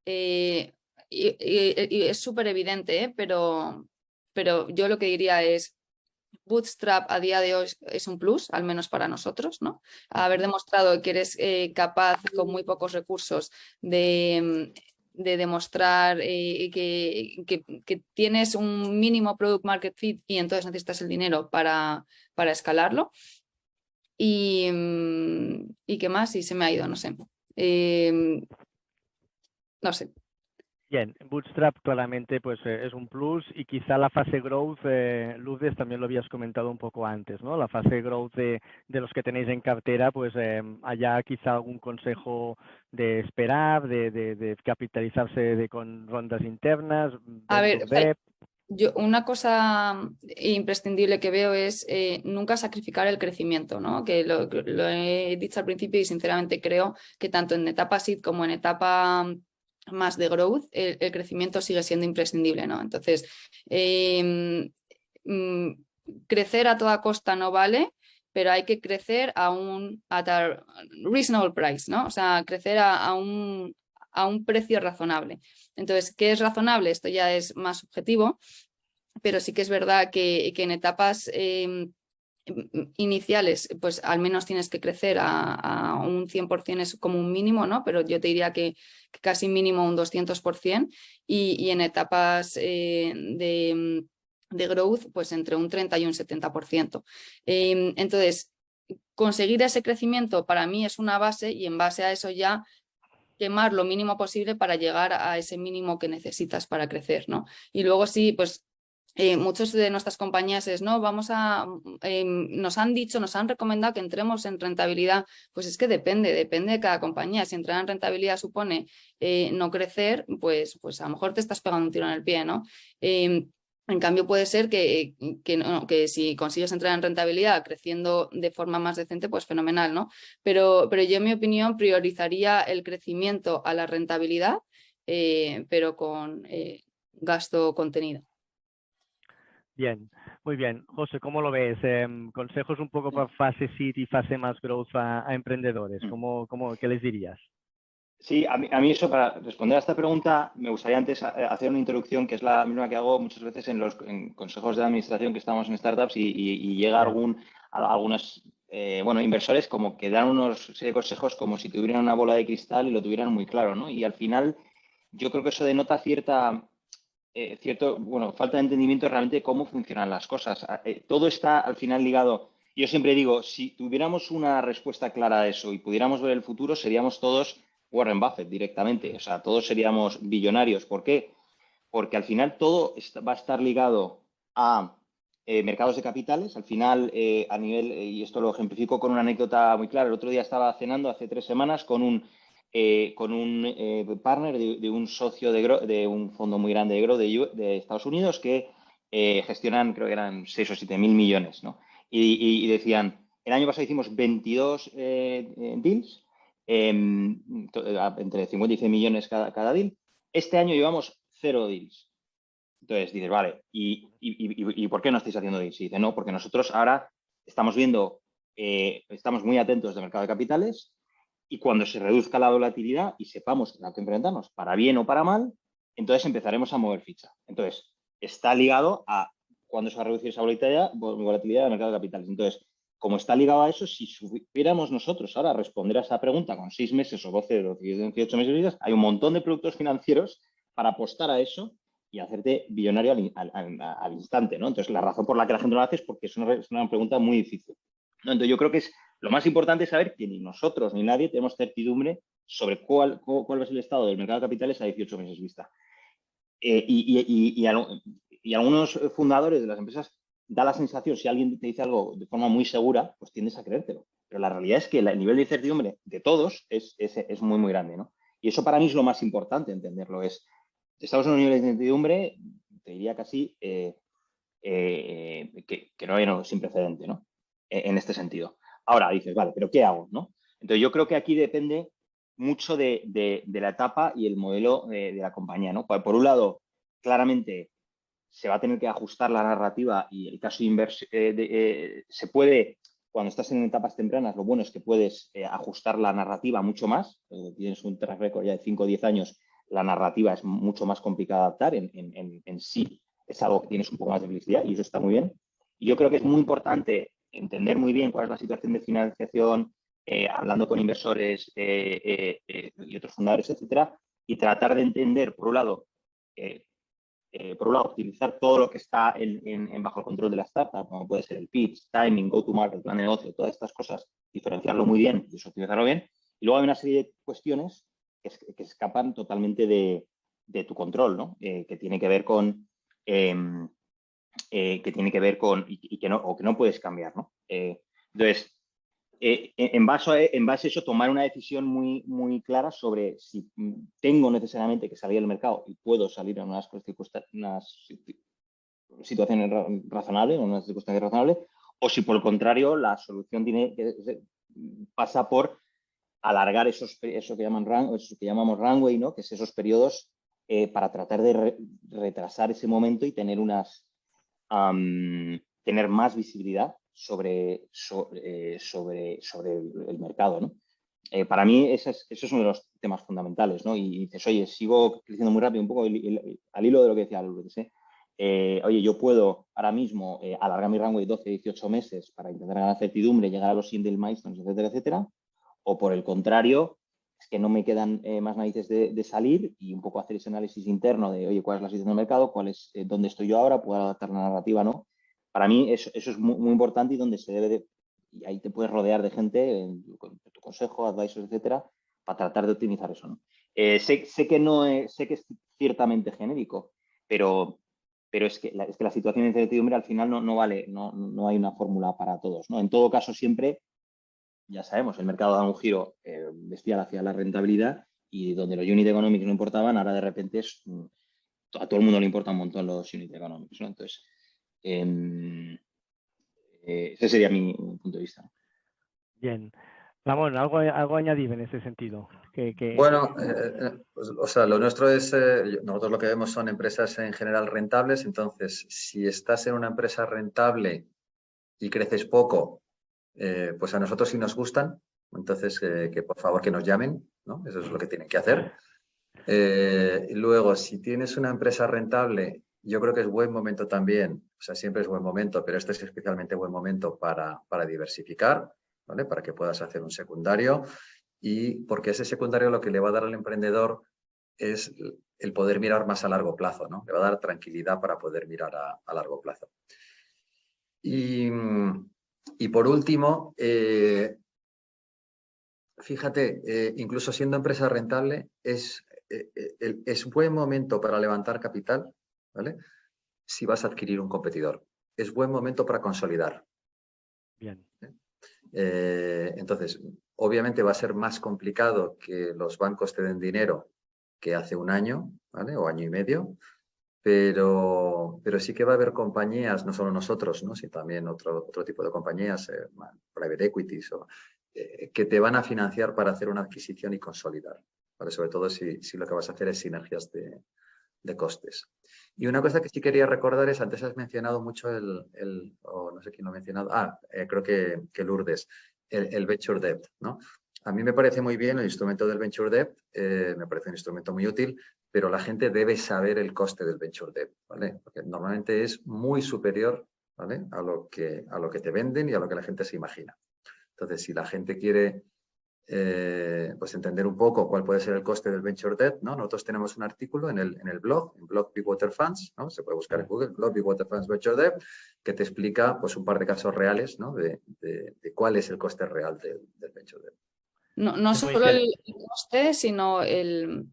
y es súper evidente, pero yo lo que diría es Bootstrap a día de hoy es un plus, al menos para nosotros, ¿no? Haber demostrado que eres capaz con muy pocos recursos de demostrar que tienes un mínimo product market fit y entonces necesitas el dinero para escalarlo. Y qué más, y se me ha ido, no sé. No sé. Bien, Bootstrap claramente pues es un plus y quizá la fase growth, Lourdes, también lo habías comentado un poco antes, ¿no? La fase growth de los que tenéis en cartera, pues allá quizá algún consejo de esperar, de capitalizarse con rondas internas, A ver, BEP. yo una cosa imprescindible que veo es nunca sacrificar el crecimiento, ¿no? Que lo he dicho al principio y sinceramente creo que tanto en etapa seed como en etapa más de growth, el crecimiento sigue siendo imprescindible, ¿no? Entonces, crecer a toda costa no vale, pero hay que crecer at a reasonable price, ¿no? O sea, crecer a un precio razonable. Entonces, ¿qué es razonable? Esto ya es más subjetivo, pero sí que es verdad que en etapas iniciales, pues al menos tienes que crecer a un 100% es como un mínimo, ¿no? Pero yo te diría que casi mínimo un 200%, y en etapas de growth, pues entre un 30 y un 70%. Entonces, conseguir ese crecimiento para mí es una base, y en base a eso ya quemar lo mínimo posible para llegar a ese mínimo que necesitas para crecer, ¿no? Y luego sí, pues muchos de nuestras compañías no, nos han dicho, nos han recomendado que entremos en rentabilidad. Pues es que depende de cada compañía. Si entrar en rentabilidad supone no crecer, pues a lo mejor te estás pegando un tiro en el pie, ¿no? En cambio, puede ser que si consigues entrar en rentabilidad creciendo de forma más decente, pues fenomenal, ¿no? Pero yo, en mi opinión, priorizaría el crecimiento a la rentabilidad, pero con gasto contenido. Bien, muy bien. José, ¿cómo lo ves? Consejos un poco para fase seed y fase más growth a emprendedores. ¿Qué les dirías? Sí, a mí eso, para responder a esta pregunta, me gustaría antes hacer una introducción que es la misma que hago muchas veces en consejos de administración que estamos en startups, y llega algunos inversores como que dan unos serie de consejos como si tuvieran una bola de cristal y lo tuvieran muy claro, ¿no? Y al final yo creo que eso denota falta de entendimiento realmente de cómo funcionan las cosas. Todo está al final ligado. Yo siempre digo, si tuviéramos una respuesta clara a eso y pudiéramos ver el futuro, seríamos todos Warren Buffett directamente. O sea, todos seríamos billonarios. ¿Por qué? Porque al final todo va a estar ligado a mercados de capitales. Al final, a nivel, y esto lo ejemplifico con una anécdota muy clara. El otro día estaba cenando, hace 3 semanas, con un partner de un socio de un fondo muy grande de growth de Estados Unidos que gestionan, creo que eran 6 o 7 mil millones, ¿no? Y decían, el año pasado hicimos 22 deals, entre 50 y 100 millones cada deal. Este año llevamos 0 deals. Entonces dices, vale, ¿y por qué no estáis haciendo deals? Y dice, no, porque nosotros ahora estamos viendo, estamos muy atentos del mercado de capitales, y cuando se reduzca la volatilidad y sepamos a qué enfrentarnos, para bien o para mal, entonces empezaremos a mover ficha. Entonces, está ligado a cuándo se va a reducir esa volatilidad del mercado de capitales. Entonces, como está ligado a eso, si supiéramos nosotros ahora responder a esa pregunta con 6 meses o 12 o 18 meses de vida, hay un montón de productos financieros para apostar a eso y hacerte billonario al instante, ¿no? Entonces, la razón por la que la gente no lo hace es porque es una pregunta muy difícil, ¿no? Entonces, yo creo que lo más importante es saber que ni nosotros ni nadie tenemos certidumbre sobre cuál va a ser el estado del mercado de capitales a 18 meses vista. Y algunos fundadores de las empresas da la sensación, si alguien te dice algo de forma muy segura, pues tiendes a creértelo. Pero la realidad es que el nivel de incertidumbre de todos es muy, muy grande, ¿no? Y eso para mí es lo más importante entenderlo. Estamos en un nivel de incertidumbre, te diría casi, que no hay sin precedente, ¿no? En este sentido. Ahora dices, vale, ¿pero qué hago, no? Entonces yo creo que aquí depende mucho de la etapa y el modelo de la compañía, ¿no? Por un lado, claramente se va a tener que ajustar la narrativa, y el caso inverso se puede, cuando estás en etapas tempranas, lo bueno es que puedes ajustar la narrativa mucho más. Tienes un track record ya de 5 o 10 años, la narrativa es mucho más complicada de adaptar en sí. Es algo que tienes un poco más de flexibilidad y eso está muy bien. Y yo creo que es muy importante entender muy bien cuál es la situación de financiación, hablando con inversores y otros fundadores, etcétera, y tratar de entender, por un lado, optimizar todo lo que está bajo el control de la startup, como puede ser el pitch, timing, go-to-market, plan de negocio, todas estas cosas, diferenciarlo muy bien y optimizarlo bien. Y luego hay una serie de cuestiones que escapan totalmente de tu control, ¿no? Que tiene que ver con y que no puedes cambiar, ¿no? Entonces, en base a eso, tomar una decisión muy, muy clara sobre si tengo necesariamente que salir al mercado y puedo salir en unas situaciones razonables, unas circunstancias razonables, o si por el contrario la solución pasa por alargar eso que llamamos runway, ¿no? Que es esos periodos para tratar de retrasar ese momento y tener tener más visibilidad sobre el mercado, ¿no? Para mí eso es uno de los temas fundamentales, ¿no? Y dices, oye, sigo creciendo muy rápido, un poco al hilo de lo que decía Lourdes, oye, yo puedo ahora mismo alargar mi rango de 12, 18 meses para intentar ganar certidumbre, llegar a los single milestones, etcétera, etcétera. O por el contrario, es que no me quedan más narices de salir y un poco hacer ese análisis interno de, oye, cuál es la situación del mercado, dónde estoy yo ahora, puedo adaptar la narrativa, ¿no? Para mí eso es muy, muy importante y donde se debe de, y ahí te puedes rodear de gente, con tu consejo, advisors, etcétera, para tratar de optimizar eso, ¿no? Sé que es ciertamente genérico, pero es que la situación de incertidumbre al final no vale, no hay una fórmula para todos, ¿no? En todo caso, siempre, ya sabemos, el mercado da un giro bestial hacia la rentabilidad y donde los unit economics no importaban, ahora de repente a todo el mundo le importan un montón los unit economics, ¿no? Entonces, ese sería mi punto de vista. Bien. Ramón, algo añadir en ese sentido. Bueno, pues, o sea, lo nuestro es, nosotros lo que vemos son empresas en general rentables, entonces si estás en una empresa rentable y creces poco, pues a nosotros sí nos gustan, entonces que por favor que nos llamen, ¿no? Eso es lo que tienen que hacer. Luego, si tienes una empresa rentable, yo creo que es buen momento también, o sea, siempre es buen momento, pero este es especialmente buen momento para diversificar, ¿vale? Para que puedas hacer un secundario y porque ese secundario lo que le va a dar al emprendedor es el poder mirar más a largo plazo, ¿no? Le va a dar tranquilidad para poder mirar a largo plazo. Y por último, fíjate, incluso siendo empresa rentable, es buen momento para levantar capital, ¿vale? Si vas a adquirir un competidor. Es buen momento para consolidar. Bien. Entonces, obviamente va a ser más complicado que los bancos te den dinero que hace un año, ¿vale? O año y medio, pero sí que va a haber compañías, no solo nosotros, ¿no? Sino también otro tipo de compañías, private equities, que te van a financiar para hacer una adquisición y consolidar, ¿vale? Sobre todo si lo que vas a hacer es sinergias de costes. Y una cosa que sí quería recordar es, antes has mencionado mucho o no sé quién lo ha mencionado, creo que Lourdes, el Venture Debt, ¿no? A mí me parece muy bien el instrumento del Venture Debt, me parece un instrumento muy útil, pero la gente debe saber el coste del Venture Debt, ¿vale? Porque normalmente es muy superior, ¿vale? a lo que te venden y a lo que la gente se imagina. Entonces, si la gente quiere pues entender un poco cuál puede ser el coste del Venture Debt, ¿no? Nosotros tenemos un artículo en el blog, en blog Bigwater Funds, ¿no? Se puede buscar en Google, blog Bigwater Funds Venture Debt, que te explica pues un par de casos reales, ¿no? de cuál es el coste real del Venture Debt. No solo el coste, sino el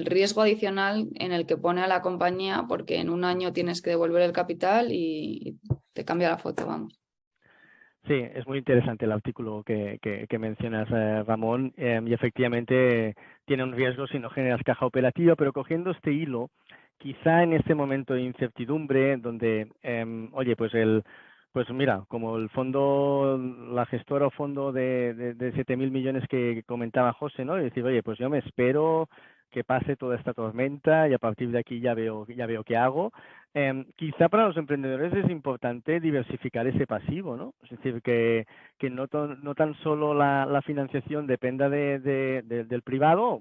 riesgo adicional en el que pone a la compañía, porque en un año tienes que devolver el capital y te cambia la foto, vamos. Sí, es muy interesante el artículo que mencionas, Ramón, y efectivamente tiene un riesgo si no generas caja operativa, pero cogiendo este hilo, quizá en este momento de incertidumbre, donde, oye, pues mira, como el fondo, la gestora o fondo de 7.000 millones que comentaba José, ¿no? Y decir, oye, pues yo me espero que pase toda esta tormenta y a partir de aquí ya veo qué hago. Quizá para los emprendedores es importante diversificar ese pasivo, ¿no? Es decir, que no tan solo la financiación dependa del privado,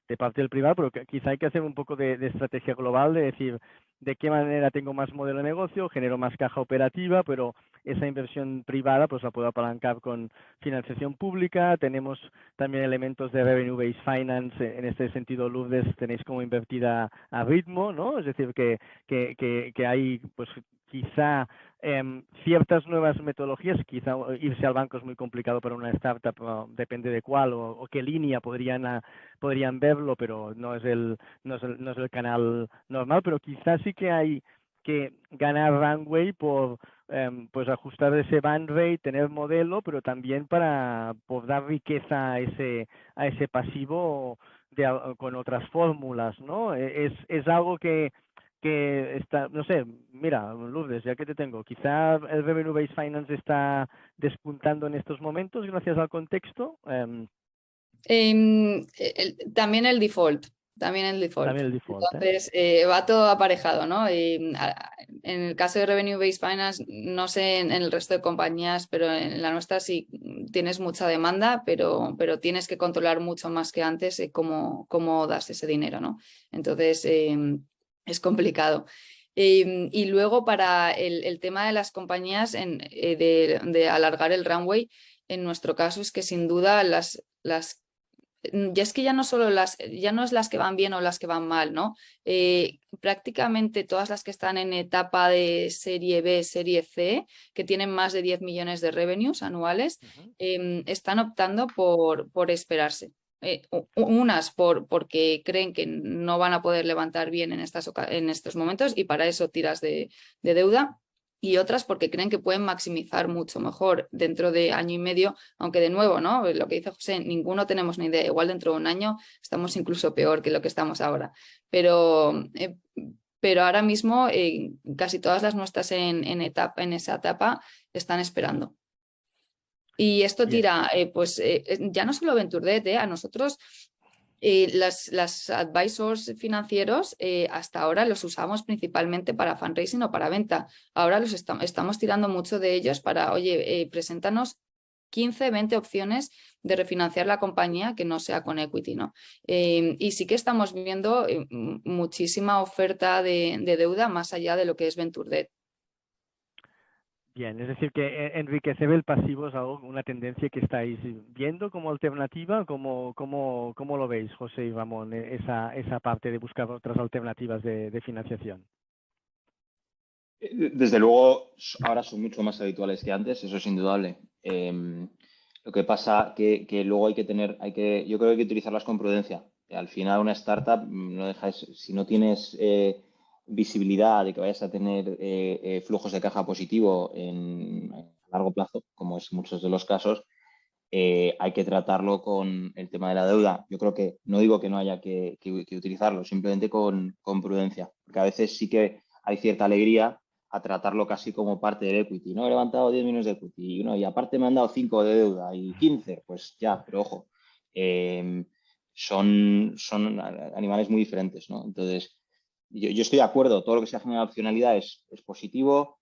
de parte del privado, pero que quizá hay que hacer un poco de estrategia global, de decir de qué manera tengo más modelo de negocio, genero más caja operativa, pero esa inversión privada pues la puedo apalancar con financiación pública. Tenemos también elementos de revenue-based finance. En este sentido, Lourdes, tenéis como invertida a ritmo, ¿no? Es decir, que hay pues quizá ciertas nuevas metodologías, quizá irse al banco es muy complicado para una startup, depende de cuál o qué línea podrían verlo, pero no es el canal normal, pero quizás sí que hay que ganar runway por pues ajustar ese burn rate, tener modelo, pero también por dar riqueza a ese pasivo con otras fórmulas, ¿no? Es algo que está, no sé, mira, Lourdes, ya que te tengo, quizá el Revenue Based Finance está despuntando en estos momentos gracias al contexto. También el default. También el default. También el default. Entonces, va todo aparejado, ¿no? En el caso de Revenue Based Finance, no sé en el resto de compañías, pero en la nuestra sí tienes mucha demanda, pero tienes que controlar mucho más que antes cómo das ese dinero, ¿no? Entonces, es complicado. Y luego para el tema de las compañías de alargar el runway, en nuestro caso es que sin duda ya es que ya no solo ya no es las que van bien o las que van mal, ¿no? Prácticamente todas las que están en etapa de serie B, serie C, que tienen más de 10 millones de revenues anuales, están optando por esperarse. Unas porque creen que no van a poder levantar bien en estos momentos y para eso tiras de deuda. Y otras porque creen que pueden maximizar mucho mejor dentro de año y medio, aunque de nuevo, ¿no? Lo que dice José, ninguno tenemos ni idea. Igual dentro de un año estamos incluso peor que lo que estamos ahora. Pero ahora mismo casi todas las nuestras en esa etapa están esperando. Y esto tira, ya no solo Venture Debt, a nosotros las advisors financieros hasta ahora los usamos principalmente para fundraising o para venta. Ahora estamos tirando mucho de ellos para, oye, preséntanos 15, 20 opciones de refinanciar la compañía que no sea con equity, ¿no? Y sí que estamos viendo muchísima oferta de deuda más allá de lo que es Venture Debt. Bien, es decir, que enriquecer el pasivo es algo, una tendencia que estáis viendo como alternativa. ¿Cómo lo veis, José y Ramón, esa parte de buscar otras alternativas de financiación? Desde luego, ahora son mucho más habituales que antes, eso es indudable. Lo que pasa que luego yo creo que hay que utilizarlas con prudencia. Al final, una startup, si no tienes visibilidad de que vayas a tener flujos de caja positivo a largo plazo, como es en muchos de los casos, hay que tratarlo con el tema de la deuda. Yo creo que, no digo que no haya que utilizarlo, simplemente con prudencia, porque a veces sí que hay cierta alegría a tratarlo casi como parte del equity, ¿no? He levantado 10 millones de equity y aparte me han dado 5 de deuda y 15, pues ya, pero ojo, son animales muy diferentes, ¿no? Entonces, yo estoy de acuerdo, todo lo que sea generar opcionalidad es positivo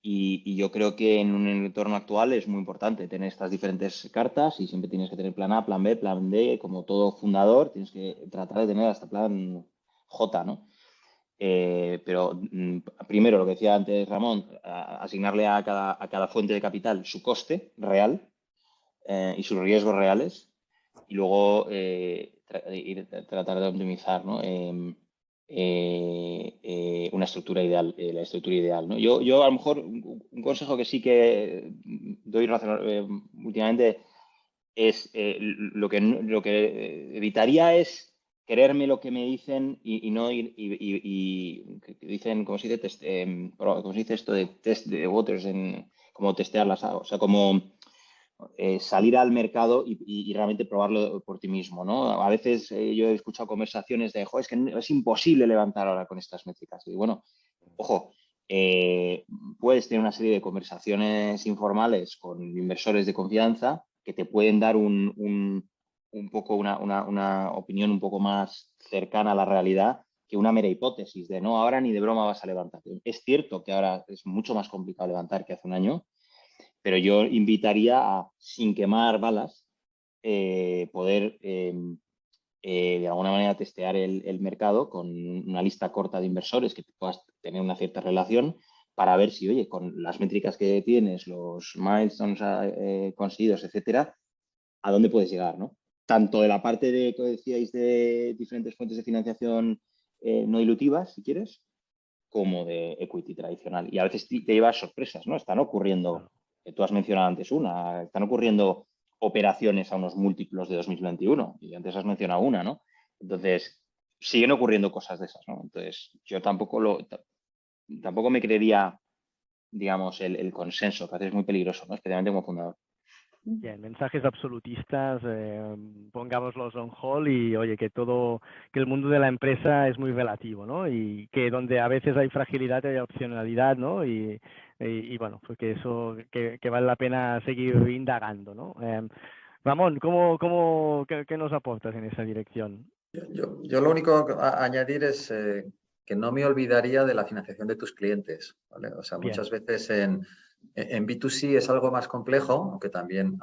y yo creo que en un entorno actual es muy importante tener estas diferentes cartas y siempre tienes que tener plan A, plan B, plan D, como todo fundador, tienes que tratar de tener hasta plan J, ¿no? Pero primero, lo que decía antes Ramón, asignarle a cada fuente de capital su coste real y sus riesgos reales y luego tratar de optimizar, ¿no? Una estructura ideal, la estructura ideal, ¿no? Yo a lo mejor un consejo que sí que doy últimamente es lo que evitaría es creerme lo que me dicen y no ir y dicen, ¿cómo se dice? ¿Cómo se dice esto de test de waters? Como testear las aguas, o sea, como salir al mercado y realmente probarlo por ti mismo, ¿no? A veces yo he escuchado conversaciones de, es que es imposible levantar ahora con estas métricas. Y bueno, ojo, puedes tener una serie de conversaciones informales con inversores de confianza que te pueden dar un poco una opinión un poco más cercana a la realidad que una mera hipótesis de no, ahora ni de broma vas a levantar. Es cierto que ahora es mucho más complicado levantar que hace un año, pero yo invitaría a, sin quemar balas, poder de alguna manera testear el mercado con una lista corta de inversores que puedas tener una cierta relación para ver si, oye, con las métricas que tienes, los milestones conseguidos, etcétera, a dónde puedes llegar, ¿no? Tanto de la parte de, que decíais, de diferentes fuentes de financiación no dilutivas, si quieres, como de equity tradicional. Y a veces te llevas sorpresas, ¿no? Están ocurriendo, tú has mencionado antes están ocurriendo operaciones a unos múltiplos de 2021 y antes has mencionado una, ¿no? Entonces, siguen ocurriendo cosas de esas, ¿no? Entonces, yo tampoco me creería, digamos, el consenso, que a veces es muy peligroso, ¿no? Especialmente como fundador. Bien, mensajes absolutistas, pongámoslos on hold y oye, que el mundo de la empresa es muy relativo, ¿no? Y que donde a veces hay fragilidad hay opcionalidad, ¿no? Y bueno, pues que eso, que vale la pena seguir indagando, ¿no? Ramón, ¿qué nos aportas en esa dirección? Yo lo único a añadir es que no me olvidaría de la financiación de tus clientes, ¿vale? O sea, Bien. muchas veces en B2C es algo más complejo, aunque también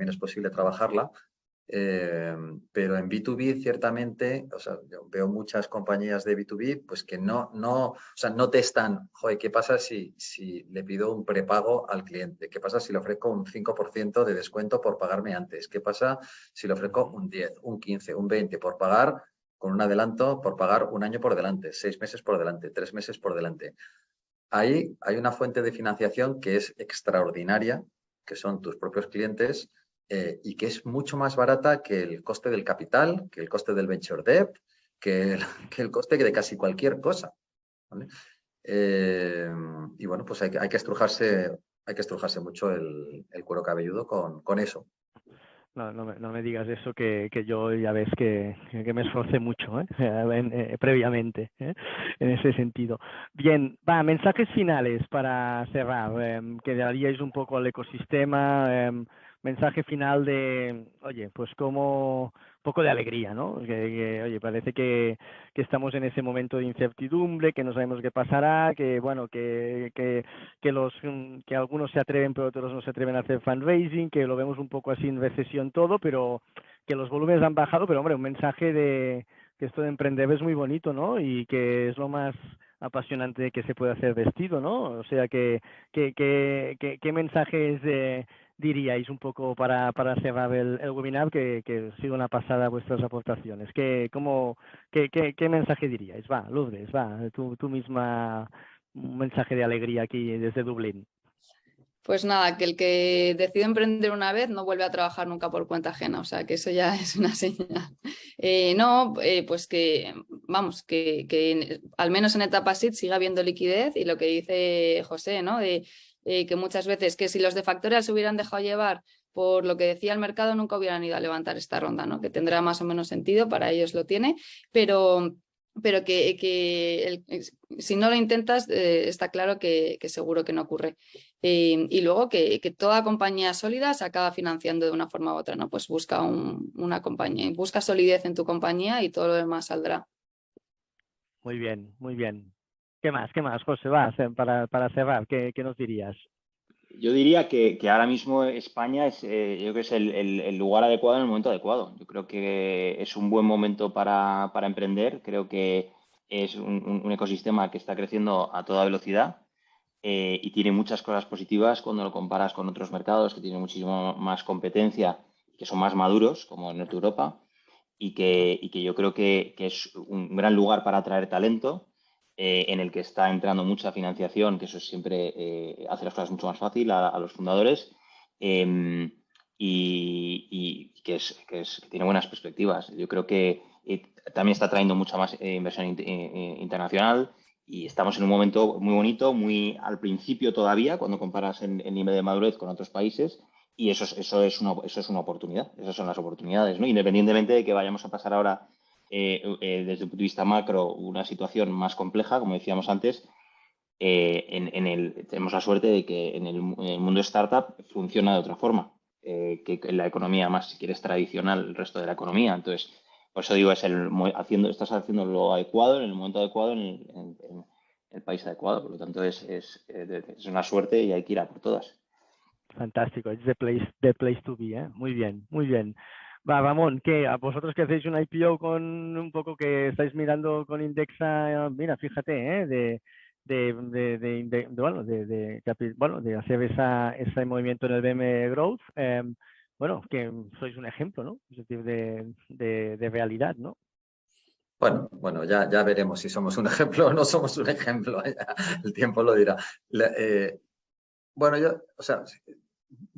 es posible trabajarla, pero en B2B ciertamente, o sea, yo veo muchas compañías de B2B pues que o sea, no testan, joder, ¿qué pasa si le pido un prepago al cliente? ¿Qué pasa si le ofrezco un 5% de descuento por pagarme antes? ¿Qué pasa si le ofrezco un 10, un 15, un 20 por pagar con un adelanto, por pagar un año por delante, 6 meses por delante, 3 meses por delante? Ahí hay una fuente de financiación que es extraordinaria, que son tus propios clientes, y que es mucho más barata que el coste del capital, que el coste del venture debt, que el coste de casi cualquier cosa, ¿vale? Y bueno, pues hay que estrujarse mucho el cuero cabelludo con eso. No me digas eso, que yo ya ves que me esforcé mucho previamente en ese sentido. Bien, mensajes finales para cerrar, que daríais un poco al ecosistema, mensaje final de, oye, pues como un poco de alegría, ¿no? Oye, parece que estamos en ese momento de incertidumbre, que no sabemos qué pasará, que bueno, que algunos se atreven pero otros no se atreven a hacer fundraising, que lo vemos un poco así en recesión todo, pero que los volúmenes han bajado, pero hombre, un mensaje de que esto de emprender es muy bonito, ¿no? Y que es lo más apasionante que se puede hacer vestido, ¿no? O sea, ¿qué mensajes diríais un poco para cerrar el webinar, que ha sido una pasada vuestras aportaciones? ¿Qué mensaje diríais? Va, Lourdes, va, tú misma, un mensaje de alegría aquí desde Dublín. Pues nada, que el que decide emprender una vez no vuelve a trabajar nunca por cuenta ajena, o sea que eso ya es una señal. Pues que, vamos, que al menos en etapa SID siga habiendo liquidez, y lo que dice José, ¿no? Que muchas veces que si los de Factorial se hubieran dejado llevar por lo que decía el mercado, nunca hubieran ido a levantar esta ronda, ¿no? Que tendrá más o menos sentido, para ellos lo tiene, pero si no lo intentas, está claro que seguro que no ocurre. Y luego que toda compañía sólida se acaba financiando de una forma u otra, ¿no? Pues busca una compañía, busca solidez en tu compañía y todo lo demás saldrá. Muy bien, muy bien. ¿Qué más, José? Para cerrar, ¿qué nos dirías? Yo diría que ahora mismo España yo creo que es el lugar adecuado en el momento adecuado. Yo creo que es un buen momento para emprender. Creo que es un ecosistema que está creciendo a toda velocidad, y tiene muchas cosas positivas cuando lo comparas con otros mercados que tienen muchísimo más competencia, que son más maduros, como en Norte Europa, y que yo creo que es un gran lugar para atraer talento, en el que está entrando mucha financiación, que eso siempre hace las cosas mucho más fácil a los fundadores, y que tiene buenas perspectivas. Yo creo que también está trayendo mucha más inversión internacional, y estamos en un momento muy bonito, muy al principio todavía, cuando comparas el nivel de madurez con otros países. Y eso es una oportunidad, esas son las oportunidades, ¿no? Independientemente de que vayamos a pasar ahora, desde un punto de vista macro, una situación más compleja, como decíamos antes, tenemos la suerte de que en el mundo startup funciona de otra forma, que en la economía más, si quieres, tradicional, el resto de la economía. Entonces, por eso digo, estás haciendo lo adecuado, en el momento adecuado, en el país adecuado. Por lo tanto, es una suerte y hay que ir a por todas. Fantástico, it's the place to be, ¿eh? Muy bien, muy bien. Ramón, ¿a vosotros que hacéis un IPO con un poco que estáis mirando con Indexa? Mira, fíjate, de hacer ese movimiento en el BM Growth, bueno, que sois un ejemplo, ¿no? Es decir, de realidad, ¿no? Bueno, ya veremos si somos un ejemplo o no somos un ejemplo. El tiempo lo dirá. O sea,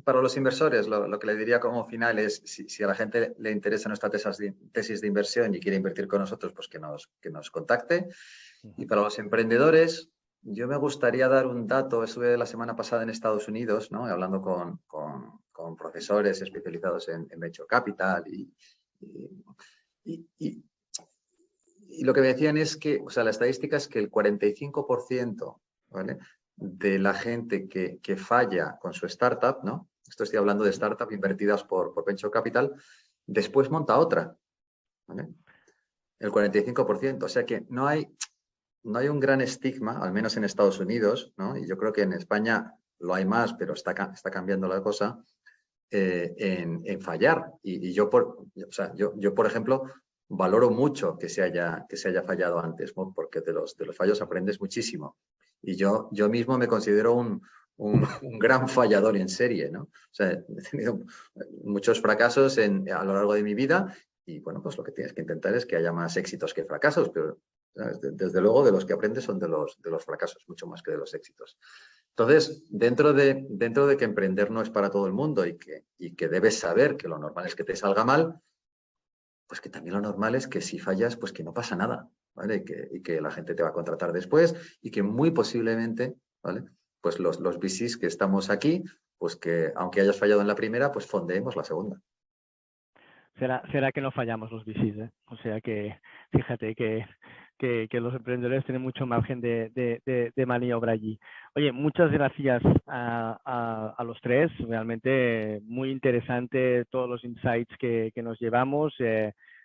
para los inversores, lo que le diría como final es, si a la gente le interesa nuestra tesis de inversión y quiere invertir con nosotros, pues que nos contacte. Y para los emprendedores, yo me gustaría dar un dato. Estuve la semana pasada en Estados Unidos, ¿no? Hablando con profesores especializados en Venture Capital, y lo que me decían es que, o sea, la estadística es que el 45%, ¿vale?, de la gente que falla con su startup, ¿no?, esto estoy hablando de startups invertidas por Venture Capital, después monta otra, ¿vale? El 45%. O sea que no hay un gran estigma, al menos en Estados Unidos, ¿no? Y yo creo que en España lo hay más, pero está cambiando la cosa, en fallar. Y yo, por ejemplo, valoro mucho que se haya fallado antes, ¿no? Porque de los fallos aprendes muchísimo. Y yo mismo me considero un gran fallador en serie, ¿no? O sea, he tenido muchos fracasos a lo largo de mi vida y, bueno, pues lo que tienes que intentar es que haya más éxitos que fracasos, pero ¿sabes? Desde luego de los que aprendes son de los fracasos, mucho más que de los éxitos. Entonces, dentro de que emprender no es para todo el mundo y que debes saber que lo normal es que te salga mal, pues que también lo normal es que si fallas, pues que no pasa nada, ¿vale? Y que la gente te va a contratar después y que muy posiblemente, ¿vale? Pues los VCs que estamos aquí, pues que aunque hayas fallado en la primera, pues fondeemos la segunda. Será que no fallamos los VCs, ¿eh? O sea que fíjate que los emprendedores tienen mucho margen de maniobra allí. Oye, muchas gracias a los tres. Realmente muy interesante todos los insights que nos llevamos.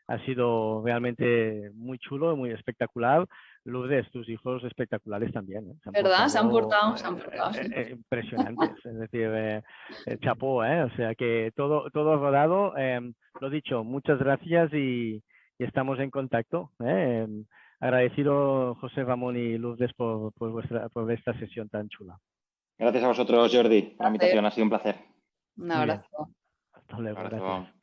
Ha sido realmente muy chulo, muy espectacular. Lourdes, tus hijos espectaculares también, ¿eh? ¿Verdad? Se han portado, sí. Impresionantes. Es decir, chapó, ¿eh? O sea que todo rodado. Lo dicho, muchas gracias y estamos en contacto, ¿eh? Agradecido José Ramón y Lourdes por esta sesión tan chula. Gracias a vosotros, Jordi, por la invitación. Ha sido un placer. Un abrazo. Hasta luego, Un abrazo. gracias.